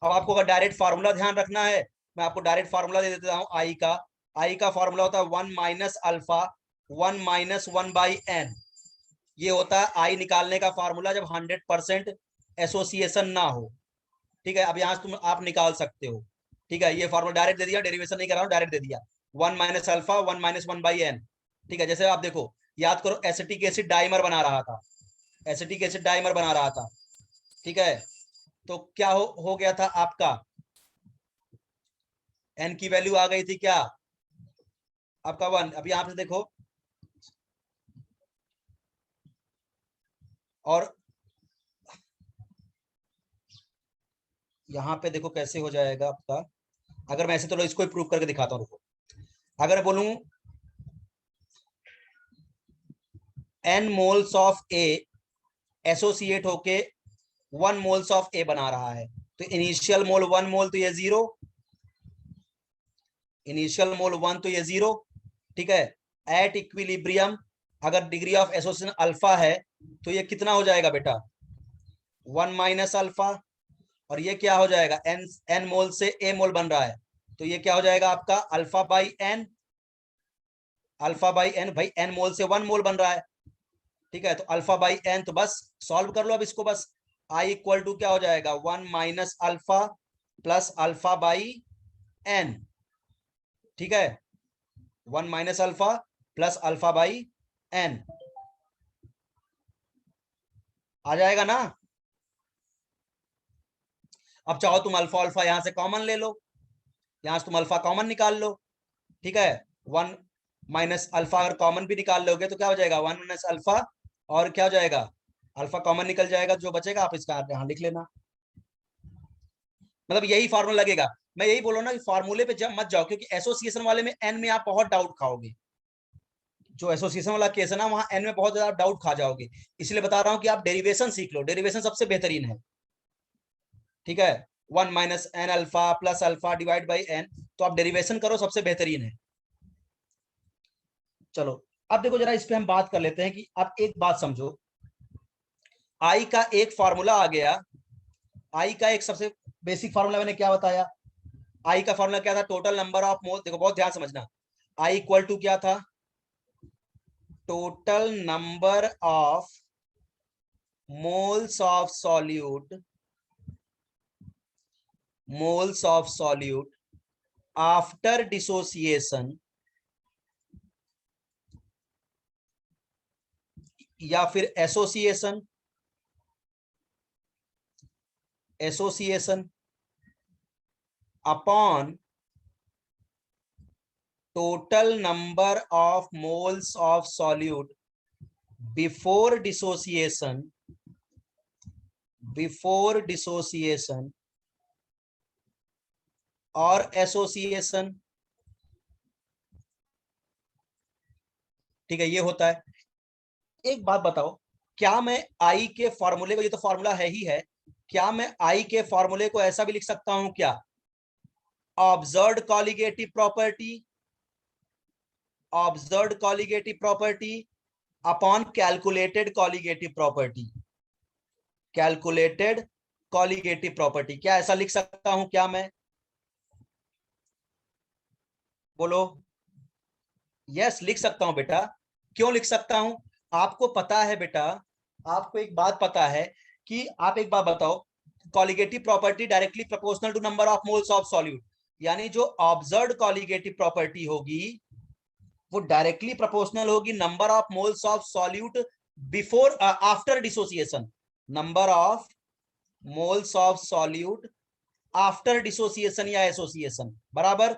अब आपको अगर डायरेक्ट फार्मूला ध्यान रखना है, मैं आपको डायरेक्ट फार्मूला दे देता हूं आई का। आई का फार्मूला होता है 1 minus alpha 1 minus 1 by N. ये होता है आई निकालने का फार्मूला जब 100% एसोसिएशन ना हो। ठीक है, अब यहाँ तुम आप निकाल सकते हो। ठीक है, ये फॉर्मूला डायरेक्ट दे दिया, डेरिवेशन नहीं कर रहा हूँ, डायरेक्ट दे दिया 1 minus alpha 1 minus 1 by N. ठीक है, जैसे आप देखो, याद करो एसिटिक एसिड डाइमर बना रहा था, एसिटिक एसिड डाइमर बना रहा था, ठीक है। तो क्या हो गया था आपका, एन की वैल्यू आ गई थी क्या आपका 1। अब यहां पे देखो, और यहां पे देखो कैसे हो जाएगा आपका। अगर मैं ऐसे तो इसको प्रूव करके दिखाता हूं, अगर बोलूं n moles of A associate होके 1 मोल्स ऑफ ए बना रहा है, तो इनिशियल मोल 1 मोल, तो ये 0, इनिशियल मोल 1, तो ये 0, ठीक है। एट इक्विलिब्रियम अगर डिग्री ऑफ एसोसिएशन अल्फा है तो ये कितना हो जाएगा बेटा, 1 माइनस अल्फा। और ये क्या हो जाएगा, एन मोल से ए मोल बन रहा है, तो ये क्या हो जाएगा आपका alpha by N, alpha by N, भाई एन मोल से 1 मोल बन रहा है, ठीक है। तो अल्फा बाई एन, तो बस सॉल्व कर लो अब इसको, बस आई इक्वल टू क्या हो जाएगा 1 minus alpha plus alpha by N, ठीक है। 1 minus alpha plus alpha by N आ जाएगा ना। अब चाहो तुम अल्फा अल्फा यहां से कॉमन ले लो, यहां से तुम अल्फा कॉमन निकाल लो, ठीक है। 1 माइनस अल्फा अगर कॉमन भी निकाल लोगे तो क्या हो जाएगा 1 माइनस अल्फा, और क्या हो जाएगा अल्फा कॉमन निकल जाएगा, जो बचेगा आप इसका यहां लिख लेना। मतलब यही फार्मूला लगेगा। मैं यही बोल रहा हूं ना कि फार्मूले पे जब मत जाओ, क्योंकि एसोसिएशन वाले में एन में आप बहुत डाउट खाओगे, जो एसोसिएशन वाला केस है ना वहां एन में बहुत ज्यादा डाउट खा जाओगे। इसलिए बता रहा हूं कि आप डेरिवेशन सीख लो, डेरिवेशन सबसे बेहतरीन है, ठीक है। 1 minus N alpha plus alpha divide by N, तो आप डेरिवेशन करो, सबसे बेहतरीन है। चलो अब देखो जरा इस पे हम बात कर लेते हैं कि आप एक बात समझो, आई का एक फार्मूला आ गया, आई का एक सबसे बेसिक फार्मूला मैंने क्या बताया, आई का फार्मूला क्या था, टोटल नंबर ऑफ मोल, देखो बहुत ध्यान समझना, आई इक्वल टू क्या था, total number of moles of solute, moles of solute after dissociation, या फिर association, association upon total number of moles of solute before dissociation, before dissociation और एसोसिएशन, ठीक है, ये होता है। एक बात बताओ, क्या मैं आई के फॉर्मूले को, ये तो फॉर्मूला है ही है, क्या मैं आई के फॉर्मूले को ऐसा भी लिख सकता हूं क्या, observed colligative property, observed colligative property upon calculated colligative property, calculated colligative property, क्या ऐसा लिख सकता हूं क्या मैं, बोलो। यस लिख सकता हूं बेटा, क्यों लिख सकता हूं, आपको पता है बेटा, आपको एक बात पता है कि आप एक बात बताओ, colligative property directly proportional to number of moles of solute, यानी जो ऑब्जर्व्ड कॉलिगेटिव प्रॉपर्टी होगी वो डायरेक्टली प्रोपोर्शनल होगी number of moles of solute before after dissociation, number of moles of solute after dissociation या एसोसिएशन, बराबर,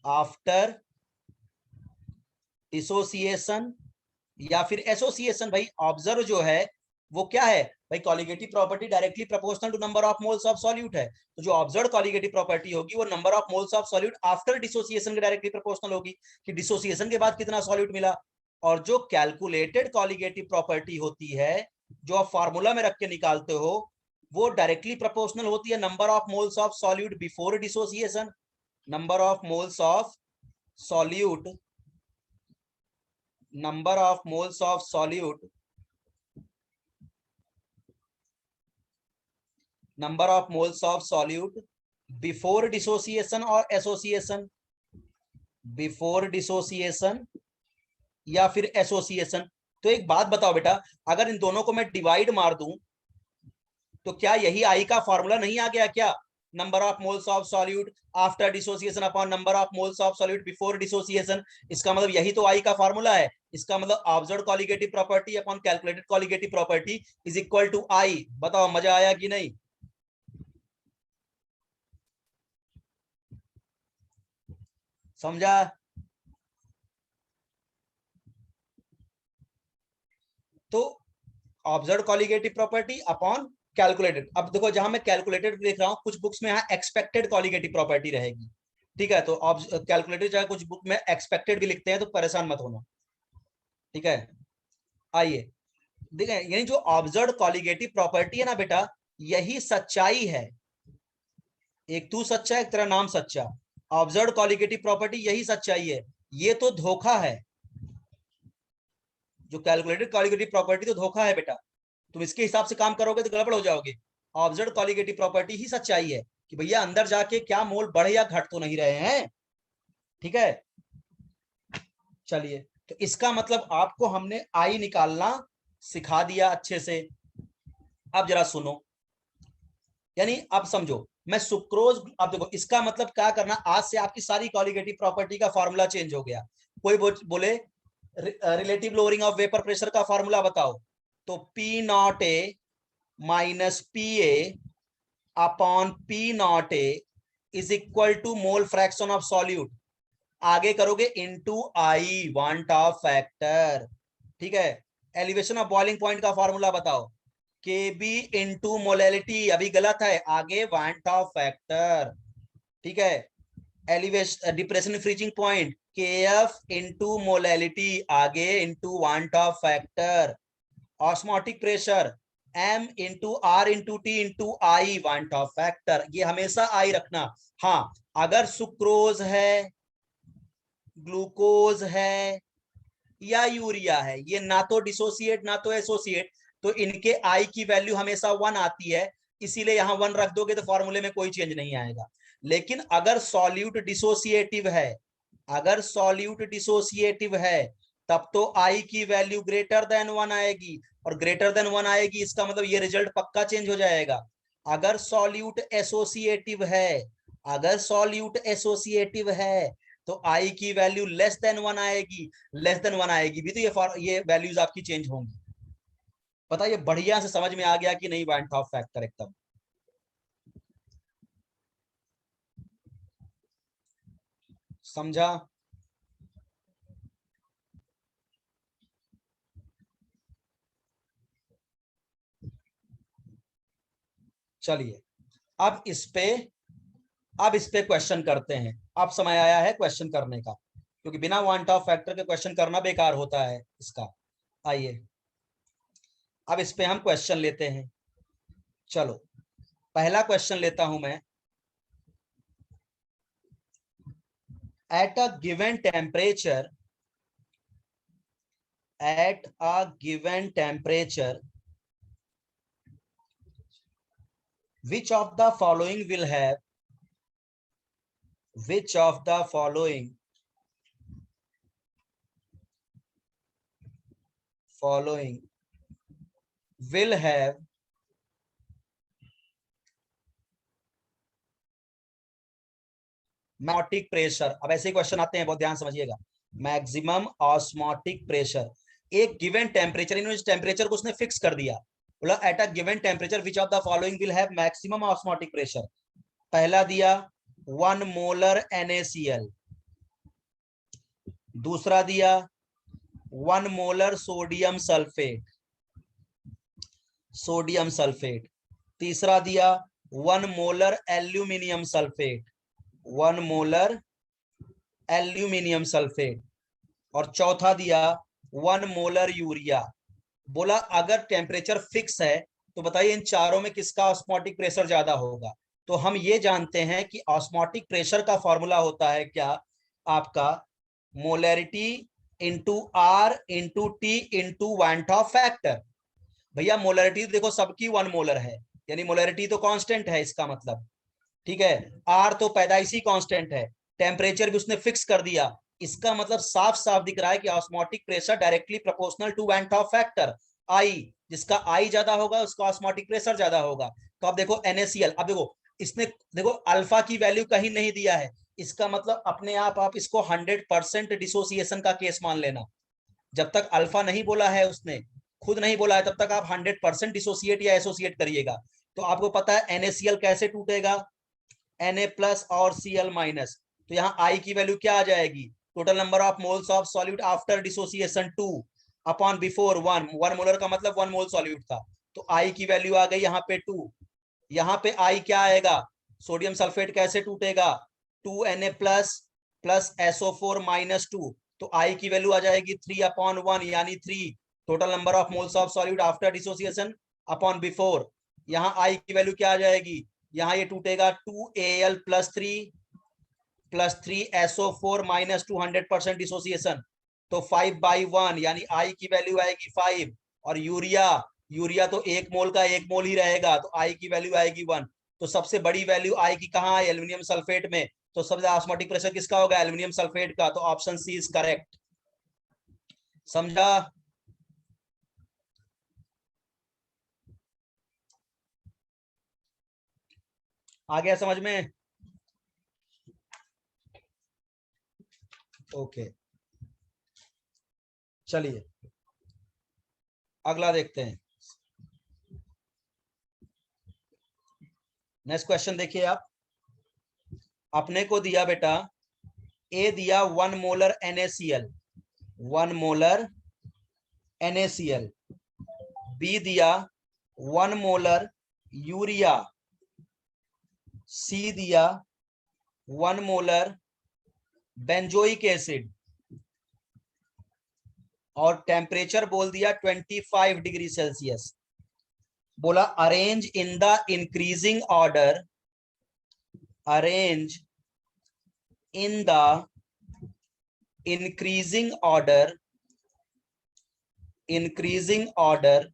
after dissociation या फिर association. भाई ऑब्जर्व जो है वो क्या है भाई, colligative property directly proportional to number of moles of solute है, तो जो ऑब्जर्व कॉलिगेटिव प्रॉपर्टी होगी वो number of moles of solute after dissociation के डायरेक्टली प्रोपोर्शनल होगी, कि डिसोसिएशन के बाद कितना सॉल्यूट मिला। और जो कैलकुलेटेड कॉलिगेटिव प्रॉपर्टी होती है, जो आप फार्मूला में रख के निकालते हो, वो डायरेक्टली प्रोपोर्शनल होती है number of moles of solute before dissociation, number of moles of solute, number of moles of solute, number of moles of solute before dissociation और association, before dissociation या फिर एसोसिएशन। तो एक बात बताओ बेटा, अगर इन दोनों को मैं डिवाइड मार दूं तो क्या यही आई का फॉर्मूला नहीं आ गया क्या, number of moles of solute after dissociation upon number of moles of solute before dissociation. इसका मतलब यही तो आई का फॉर्मूला है। इसका मतलब observed colligative property upon calculated colligative property is equal to I. बताओ मजा आया कि नहीं? समझा? तो observed colligative property upon calculated. अब देखो जहां मैं कैलकुलेटेड देख रहा हूं, कुछ बुक्स में यहाँ एक्सपेक्टेड कॉलिगेटिव प्रॉपर्टी रहेगी, ठीक है? तो कैलकुलेटेड चाहे कुछ बुक में एक्सपेक्टेड भी लिखते हैं, तो परेशान मत होना, ठीक है? आइए देखें, यानी जो ऑब्जर्व्ड कॉलिगेटिव प्रॉपर्टी है ना बेटा, यही सच्चाई है। एक तू सच्चा, एक तेरा नाम सच्चा। ऑब्जर्व्ड कॉलिगेटिव प्रॉपर्टी यही सच्चाई है, ये तो धोखा है। जो कैलकुलेटेड कॉलिगेटिव प्रॉपर्टी तो धोखा है बेटा। तुम इसके हिसाब से काम करोगे तो गड़बड़ हो जाओगे। ऑब्जर्व्ड कॉलिगेटिव प्रॉपर्टी ही सच्चाई है कि भैया अंदर जाके क्या मोल बढ़ या घट तो नहीं रहे हैं, ठीक है? चलिए, तो इसका मतलब आपको हमने आई निकालना सिखा दिया अच्छे से। अब जरा सुनो, यानी अब समझो, मैं सुक्रोज, अब देखो इसका मतलब क्या करना, आज से आपकी सारी कॉलिगेटिव प्रॉपर्टी का फॉर्मूला चेंज हो गया। कोई बोले relative lowering of vapour pressure का फॉर्मूला बताओ, तो P not A minus P A upon P not A is equal to mole fraction of solute. आगे करोगे into i van't Hoff factor, ठीक है? एलिवेशन ऑफ बॉइलिंग पॉइंट का formula बताओ, K B into molality, अभी गलत है, आगे वांट ऑफ फैक्टर, ठीक है? Elevation depression freezing point, K F into molality, आगे into van't Hoff factor. Osmotic pressure, M into R into T into i van't Hoff factor, ये हमेशा आई रखना। हाँ, अगर सुक्रोज है, ग्लूकोज है या यूरिया है, ये ना तो डिसोसिएट ना तो एसोसिएट, तो इनके आई की वैल्यू हमेशा 1 आती है, इसीलिए यहां 1 रख दोगे तो फॉर्मूले में कोई चेंज नहीं आएगा। लेकिन अगर सॉल्यूट डिसोसिएटिव है, अगर सॉल्यूट डिसोसिएटिव है, तब तो आई की वैल्यू ग्रेटर देन 1 आएगी, और ग्रेटर देन 1 आएगी इसका मतलब ये रिजल्ट पक्का चेंज हो जाएगा। अगर सॉल्यूट एसोसिएटिव है, अगर सॉल्यूट एसोसिएटिव है, तो आई की वैल्यू लेस देन 1 आएगी, लेस देन 1 आएगी भी तो ये वैल्यूज आपकी चेंज होंगी। पता ये बढ़िया से समझ में आ गया कि नहीं? वांट ऑफ फैक्टर एकदम समझा? चलिए, अब इस पे अब इस पे क्वेश्चन करते हैं। अब समय आया है क्वेश्चन करने का, क्योंकि बिना वांट ऑफ फैक्टर के क्वेश्चन करना बेकार होता है इसका। आइए, अब इस पे हम क्वेश्चन लेते हैं। चलो, पहला क्वेश्चन लेता हूं मैं। At a given temperature, at a given temperature, which of the following will have, which of the following will have osmotic pressure. अब ऐसे क्वेश्चन आते हैं, बहुत ध्यान समझिएगा। मैक्सिमम ऑस्मोटिक प्रेशर, एक गिवन टेम्परेचर, इन्होंने इस टेम्परेचर को उसने फिक्स कर दिया, बोला at a given temperature which of the following will have maximum osmotic pressure. पहला दिया 1 मोलर NaCl, दूसरा दिया 1 मोलर सोडियम सल्फेट, तीसरा दिया 1 molar aluminium sulphate, 1 molar aluminium sulphate, और चौथा दिया 1 मोलर यूरिया। बोला अगर टेम्परेचर फिक्स है तो बताइए इन चारों में किसका ऑस्मोटिक प्रेशर ज्यादा होगा। तो हम ये जानते हैं कि ऑस्मोटिक प्रेशर का फॉर्मूला होता है क्या आपका, molarity into R into T into van't Hoff factor. भैया मोलैरिटी देखो सबकी 1 मोलर है, यानी मोलैरिटी तो कांस्टेंट है इसका मतलब, ठीक है? आर तो पैदाइशी कांस्टेंट है, टेम्परेचर भी उसने फिक्स कर दिया, इसका मतलब साफ साफ दिख रहा है कि osmotic pressure directly proportional to van't Hoff factor i. जिसका आई ज्यादा होगा उसका ऑस्मोटिक प्रेशर ज्यादा होगा। तो अब देखो NaCl, अब देखो इसने देखो अल्फा की वैल्यू कहीं नहीं दिया है, इसका मतलब अपने आप इसको 100% डिसोसिएशन का केस मान लेना। जब तक अल्फा नहीं बोला है, उसने खुद नहीं बोला है, तब तक आप 100% डिसोसिएट या एसोसिएट करिएगा। तो आपको पता है NaCl कैसे टूटेगा, Na+ और Cl-। तो यहाँ I की वैल्यू क्या आ जाएगी, total number of moles of solute after dissociation 2 upon before 1। 1 molar का मतलब 1 मोल सॉल्यूट था, तो I की वैल्यू आ गई यहाँ पे 2। यहाँ पे I क्या आएगा, सोडियम सल्फेट कैसे टूटेगा, 2Na+ प्लस SO4 - 2, तो I की वैल्यू आ जाएगी 3/1 यानी 3 total number of moles of solute after dissociation upon before. यहाँ I की वैल्यू क्या आ जाएगी, यहाँ ये टूटेगा 2Al प्लस 3 SO4 - 2 100% डिसोसिएशन, तो 5/1 यानी I की वैल्यू आएगी 5। और यूरिया तो 1 मोल का 1 मोल ही रहेगा, तो I की वैल्यू आएगी 1। तो सबसे बड़ी वैल्यू I की कहाँ है, एल्यूमिनियम सल्फेट में, तो सबसे ऑस्मोटिक प्रेशर किसका होगा, एल्यूमिनियम सल्फेट का, तो ऑप्शन सी इज करेक्ट। समझा? आ गया समझ में? ओके, चलिए अगला देखते हैं। नेक्स्ट क्वेश्चन देखिए आप, अपने को दिया बेटा, ए दिया 1 molar NaCl, 1 molar NaCl, B दिया 1 मोलर यूरिया, सी दिया 1 मोलर बेंजोइक एसिड, और टेम्परेचर बोल दिया 25 डिग्री सेल्सियस। बोला arrange in the increasing order, arrange in the increasing order, increasing order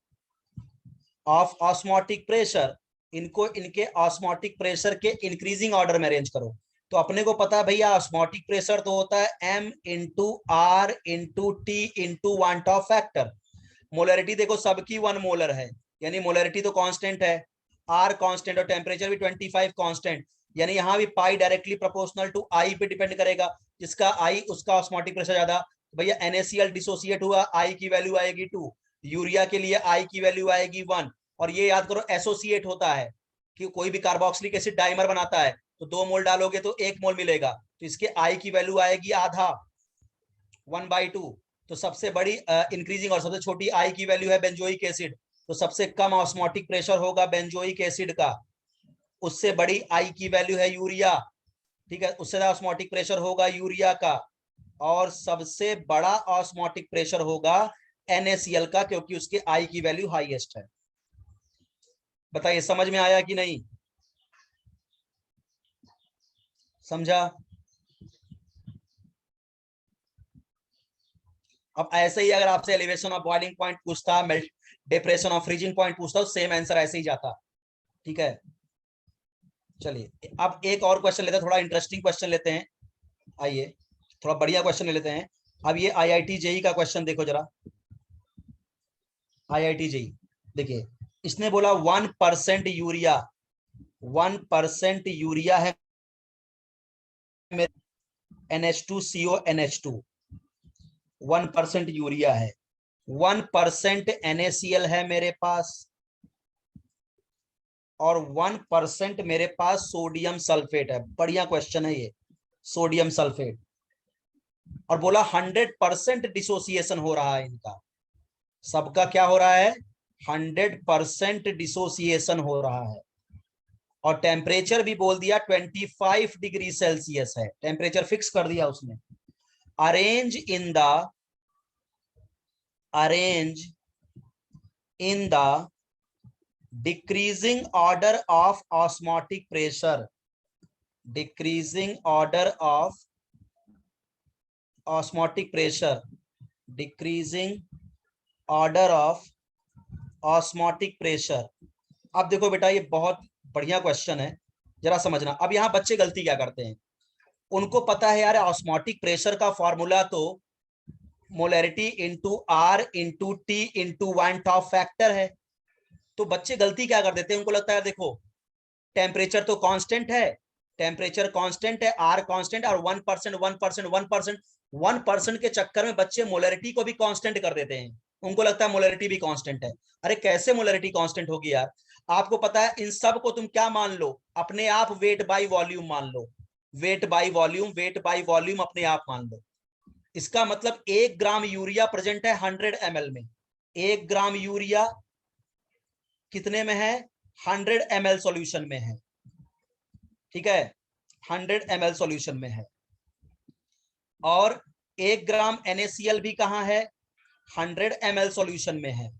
of osmotic pressure, इनको इनके ऑस्मोटिक प्रेशर के increasing order में अरेंज करो। तो अपने को पता है भैया ऑस्मोटिक प्रेशर तो होता है M × R × T × want Hoff factor. Molarity देखो सबकी 1 मोलर है, यानी मोलरिटी तो कांस्टेंट है, R कांस्टेंट और टेम्परेचर भी 25 कांस्टेंट, यानी यहाँ भी पाई डायरेक्टली प्रोपोर्शनल टू I पे डिपेंड करेगा, जिसका I उसका ऑस्मोटिक प्रेशर ज्यादा। भैया NaCl डिसोसिएट हुआ, I की वैल्यू आएगी 2, यूरिया के लिए I की वैल्यू आएगी 1। और ये याद करो एसोसिएट होता है कि कोई भी कार्बोक्सिलिक एसिड डाइमर बनाता है तो 2 मोल डालोगे तो 1 मोल मिलेगा, तो इसके I की वैल्यू आएगी आधा, 1/2। तो सबसे बड़ी इंक्रीजिंग और सबसे छोटी I की वैल्यू है बेंजोइक एसिड, तो सबसे कम ऑस्मोटिक प्रेशर होगा बेंजोइक एसिड का, उससे बड़ी I की वैल्यू है यूरिया, ठीक है, उससे ज्यादा ऑस्मोटिक प्रेशर होगा यूरिया का, और सबसे बड़ा ऑस्मोटिक प्रेशर होगा NaCl का, क्योंकि उसके I की वैल्यू हाईएस्ट है। बताइए समझ में आया कि नहीं, समझा? अब ऐसे ही अगर आपसे एलिवेशन ऑफ बॉइलिंग पॉइंट पूछता, melt depression of freezing point पूछता, सेम आंसर ऐसे ही जाता, ठीक है। चलिए अब एक और क्वेश्चन लेते हैं, थोड़ा इंटरेस्टिंग क्वेश्चन लेते हैं, आइए थोड़ा बढ़िया क्वेश्चन ले लेते हैं। अब ये IIT JEE का क्वेश्चन देखो जरा, IIT JEE देखिए, इसने बोला 1% यूरिया, 1% यूरिया है NH2CO NH2, 1% यूरिया है, 1% NaCl है मेरे पास, और 1% मेरे पास सोडियम सल्फेट है। बढ़िया क्वेश्चन है ये, सोडियम सल्फेट, और बोला 100% डिसोसिएशन हो रहा है इनका, सबका क्या हो रहा है, 100% डिसोसिएशन हो रहा है, और टेम्परेचर भी बोल दिया 25 डिग्री सेल्सियस है, टेम्परेचर फिक्स कर दिया उसने। Arrange in the decreasing order of osmotic pressure, decreasing order of osmotic pressure, decreasing order of osmotic pressure. अब देखो बेटा ये बहुत बढ़िया क्वेश्चन है, जरा समझना। अब यहाँ बच्चे गलती क्या करते हैं, उनको पता है यार ऑस्मोटिक प्रेशर का फॉर्मूला तो molarity into R into T into van't Hoff factor है, तो बच्चे गलती क्या कर देते हैं, उनको लगता है देखो टेम्परेचर तो कांस्टेंट है, टेम्परेचर कांस्टेंट है, आर कांस्टेंट, और 1% 1% 1% 1% के चक्कर में बच्चे मोलरिटी को भी कांस्टेंट कर देते हैं, उनको लगता है मोलरिटी भी कांस्टेंट है। अरे कैसे मोलरिटी कांस्टेंट होगी यार? आपको पता है इन सब को तुम क्या मान लो, अपने आप वेट बाय वॉल्यूम मान लो, weight by volume, weight by volume अपने आप मान लो। इसका मतलब 1 ग्राम यूरिया प्रेजेंट है 100 ml में, 1 ग्राम यूरिया कितने में है? 100 ml सॉल्यूशन में है, ठीक है, 100 ml सॉल्यूशन में है। और 1 ग्राम NaCl भी कहां है? 100 ml सॉल्यूशन में है।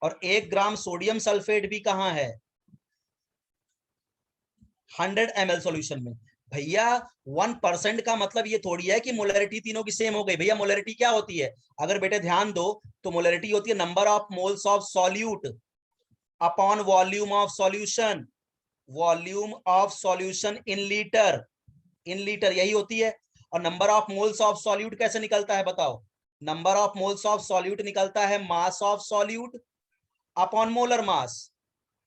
और 1 ग्राम सोडियम सल्फेट भी कहां है? 100 ml सॉल्यूशन में। भैया 1% का मतलब ये थोड़ी है कि मोलरिटी तीनों की सेम हो गई। भैया मोलरिटी क्या होती है? अगर बेटे ध्यान दो तो मोलरिटी होती है number of moles of solute upon volume of solution, volume of solution in litre, in litre यही होती है। और number of moles of solute कैसे निकलता है बताओ? Number of moles of solute निकलता है mass of solute upon molar mass,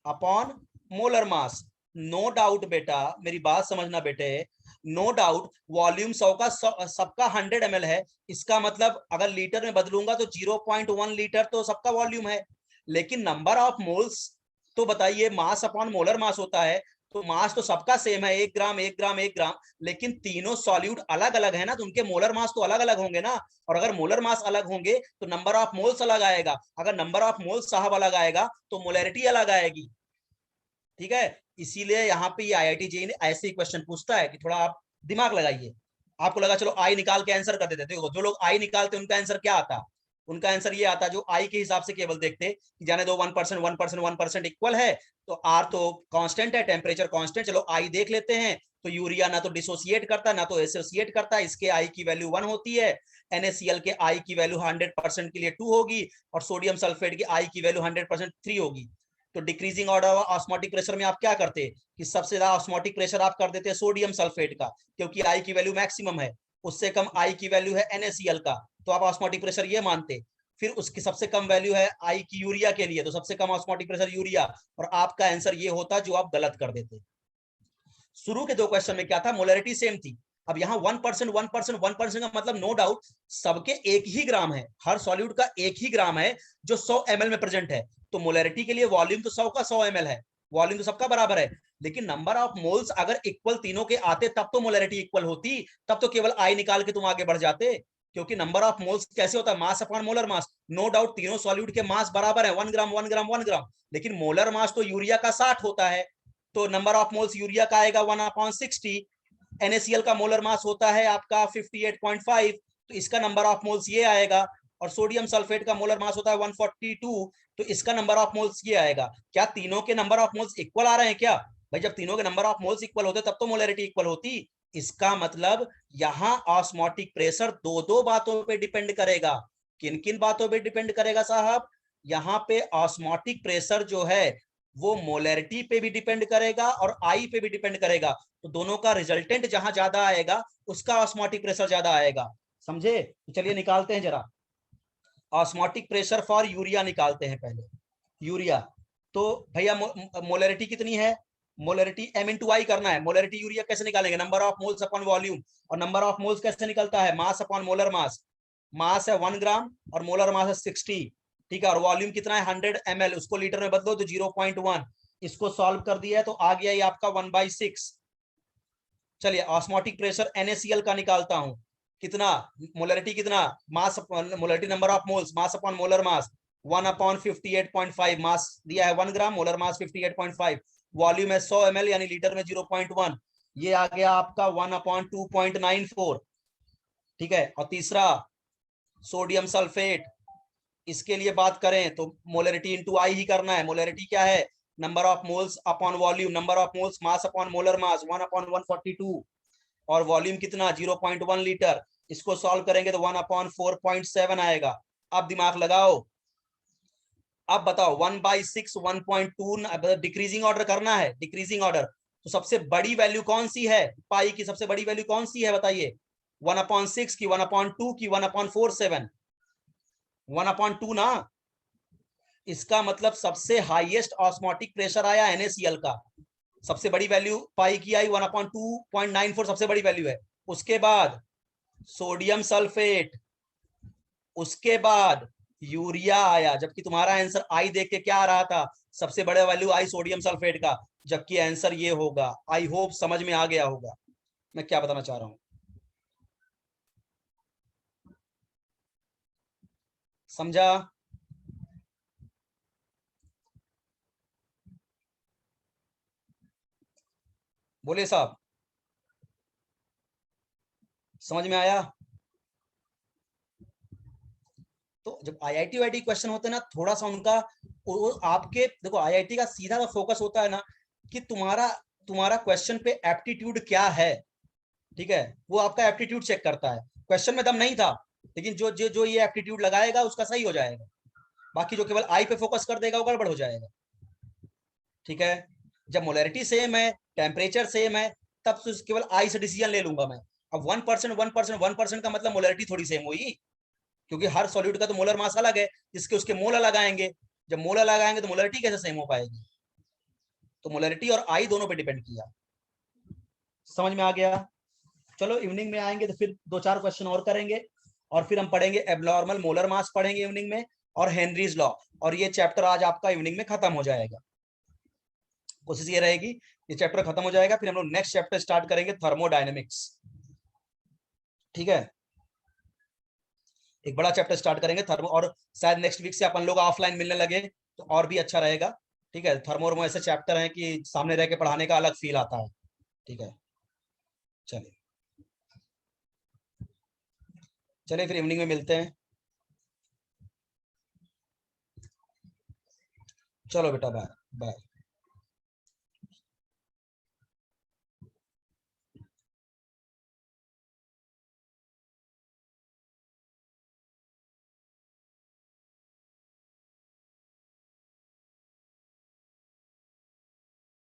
upon molar mass. No doubt बेटा, मेरी बात समझना बेटे, नो डाउट वॉल्यूम 100 का सबका 100 ml है, इसका मतलब अगर लीटर में बदलूंगा तो 0.1 लीटर तो सबका वॉल्यूम है। लेकिन नंबर ऑफ मोल्स तो बताइए मास अपॉन मोलर मास होता है, तो मास तो सबका सेम है, 1 ग्राम 1 ग्राम 1 ग्राम, लेकिन तीनों सॉल्यूट अलग अलग है ना, तो उनके मोलर मास तो अलग अलग होंगे ना। और अगर मोलर मास अलग होंगे तो नंबर ऑफ मोल्स अलग आएगा, अगर नंबर ऑफ मोल्स साहब अलग आएगा तो मोलरिटी अलग आएगी, ठीक है। इसीलिए यहाँ पे ये IIT जेईई ने ऐसे ही क्वेश्चन पूछता है कि थोड़ा आप दिमाग लगाइए। आपको लगा चलो आई निकाल के आंसर कर देते, देखो जो लोग आई निकालते उनका आंसर क्या आता? उनका आंसर ये आता जो आई के हिसाब से केवल देखते कि जाने दो 1% 1% 1% इक्वल है, तो आर तो कांस्टेंट है, टेम्परेचर कांस्टेंट, चलो आई देख लेते हैं। तो यूरिया ना तो डिसोसिएट करता ना तो एसोसिएट करता, इसके आई की वैल्यू 1 होती है, NaCl के आई की वैल्यू 100% के लिए 2 होगी, और सोडियम सल्फेट की आई की वैल्यू 100% 3 होगी। तो डिक्रीजिंग ऑर्डर ऑस्मोटिक प्रेशर में आप क्या करते कि सबसे ज्यादा ऑस्मोटिक प्रेशर आप कर देते हैं सोडियम सल्फेट का, क्योंकि आई की वैल्यू मैक्सिमम है, उससे कम आई की वैल्यू है NaCl का, तो आप ऑस्मोटिक प्रेशर ये मानते। फिर उसकी सबसे कम वैल्यू है आई की यूरिया के लिए, तो सबसे कम ऑस्मोटिक प्रेशर यूरिया, और आपका आंसर ये होता जो आप गलत कर देते। शुरू के 2 क्वेश्चन में क्या था? मोलरिटी सेम थी। अब यहाँ 1% 1% 1% का मतलब नो डाउट सबके 1 ही ग्राम है, हर सॉल्यूट का 1 ही ग्राम है जो 100 ml में प्रेजेंट है, तो मोलरिटी के लिए वॉल्यूम तो 100 का 100 ml है, वॉल्यूम तो सबका बराबर है। लेकिन नंबर ऑफ मोल्स अगर इक्वल तीनों के आते तब तो मोलरिटी इक्वल होती, तब तो केवल आई निकाल के तुम आगे बढ़ जाते, क्योंकि नंबर ऑफ मोल्स कैसे होता है? Mass upon molar mass. No doubt तीनों सॉल्यूट के मास बराबर है, 1 ग्राम 1 ग्राम 1 ग्राम, लेकिन मोलर मास तो यूरिया का 60 होता है, तो नंबर ऑफ मोल्स यूरिया का आएगा 1/60। NaCl का मोलर मास होता है आपका 58.5, तो इसका नंबर ऑफ मोल्स ये आएगा। और सोडियम सल्फेट का मोलर मास होता है 142, तो इसका नंबर ऑफ मोल्स ये आएगा। क्या तीनों के नंबर ऑफ मोल्स इक्वल आ रहे हैं क्या? भाई जब तीनों के नंबर ऑफ मोल्स इक्वल होते तब तो मोलरिटी इक्वल होती। इसका मतलब यहाँ ऑस्मोटिक प्रेशर दो दो बातों पे डिपेंड करेगा। किन किन बातों पे डिपेंड करेगा साहब? यहाँ पे ऑस्मोटिक प्रेशर जो है वो मोलरिटी पे भी डिपेंड करेगा और आई पे भी डिपेंड करेगा, तो दोनों का रिजल्टेंट जहां ज्यादा आएगा उसका ऑस्मोटिक प्रेशर ज्यादा आएगा। समझे? तो चलिए निकालते हैं जरा ऑस्मोटिक प्रेशर फॉर यूरिया, निकालते हैं पहले यूरिया। तो भैया मोलरिटी कितनी है? मोलरिटी M/I करना है। मोलरिटी यूरिया कैसे निकालेंगे? Number of moles upon volume, और नंबर ऑफ मोल्स कैसे निकलता है? मास अपॉन मोलर मास। मास है 1 ग्राम और मोलर मास है 60, ठीक है। और वॉल्यूम कितना है? 100 ml, उसको लीटर में बदलो तो 0.1। इसको सॉल्व कर दिया है तो आ गया ये आपका 1/6। चलिए ऑस्मोटिक प्रेशर NaCl का निकालता हूं, कितना? मोलरिटी कितना? Mass molarity number of moles, mass upon molar mass 1/58.5, mass दिया है 1 ग्राम, मोलर मास 58.5, वॉल्यूम है 100 ml यानी लीटर में 0.1, ये आ गया आपका 1/2.94, ठीक है। और तीसरा सोडियम सल्फेट, इसके लिए बात करें तो मोलरिटी इंटू आई ही करना है। मोलरिटी क्या है? Number of moles upon volume, number of moles mass upon molar मास 1/142, और वॉल्यूम कितना? 0.1 लीटर। इसको सॉल्व करेंगे तो 1/4.7 आएगा। अब दिमाग लगाओ, अब बताओ 1/6 1.2 डिक्रीजिंग ऑर्डर करना है, डिक्रीजिंग ऑर्डर, तो सबसे बड़ी वैल्यू कौन सी है? पाई की सबसे बड़ी वैल्यू कौन सी है बताइए? 1/6 की, 1/2 की, 1/47? 1/2 ना, इसका मतलब सबसे हाईएस्ट ऑस्मोटिक प्रेशर आया NaCl का, सबसे बड़ी वैल्यू पाई की आई 1/2.94, सबसे बड़ी वैल्यू है। उसके बाद सोडियम सल्फेट, उसके बाद यूरिया आया, जबकि तुम्हारा आंसर आई देख के क्या आ रहा था, सबसे बड़ा वैल्यू आई सोडियम सल्फेट का, जबकि आंसर ये होगा। आई होप समझ में आ गया होगा मैं क्या बताना चाह रहा हूं। समझा? बोले साहब, समझ में आया? तो जब आईआईटी वाईटी क्वेश्चन होते हैं ना, थोड़ा सा उनका आपके देखो, आईआईटी का सीधा सा फोकस होता है ना कि तुम्हारा तुम्हारा क्वेश्चन पे एप्टीट्यूड क्या है। ठीक है, वो आपका एप्टीट्यूड चेक करता है। क्वेश्चन में दम नहीं था, लेकिन जो जो जो ये एप्टीट्यूड लगाएगा उसका सही हो जाएगा। बाकी जो केवल आई पे फोकस कर देगा वो गड़बड़ हो जाएगा। ठीक है, जब मोलैरिटी सेम है, टेम्परेचर सेम है, तब तो केवल आई से डिसीजन ले लूंगा मैं। अब 1% 1% 1% का मतलब मोलैरिटी थोड़ी सेम हुई, क्योंकि हर सॉल्यूट का तो मोलर मास अलग है, जिसके उसके मोल अलग आएंगे। जब मोल अलग आएंगे तो मोलरिटी कैसे सेम हो पाएगी? तो मोलरिटी और आई दोनों पे डिपेंड किया। समझ में आ गया? चलो इवनिंग में आएंगे तो फिर 2-4 क्वेश्चन और करेंगे, और फिर हम पढ़ेंगे एब्नॉर्मल मोलर मास पढ़ेंगे इवनिंग में, और हेनरीज लॉ, और ये चैप्टर आज आपका इवनिंग में खत्म हो जाएगा। कोशिश ये रहेगी ये चैप्टर खत्म हो जाएगा, फिर हम लोग नेक्स्ट चैप्टर स्टार्ट करेंगे, थर्मोडायनेमिक्स। ठीक है, एक बड़ा चैप्टर स्टार्ट करेंगे थर्मो, और शायद नेक्स्ट वीक से अपन लोग ऑफलाइन मिलने लगे तो और भी अच्छा रहेगा। ठीक है, थर्मो ऐसे चैप्टर हैं कि सामने रह के पढ़ाने का अलग फील आता है। ठीक है, चलिए चलिए फिर इवनिंग में मिलते हैं। चलो बेटा, बाय बाय।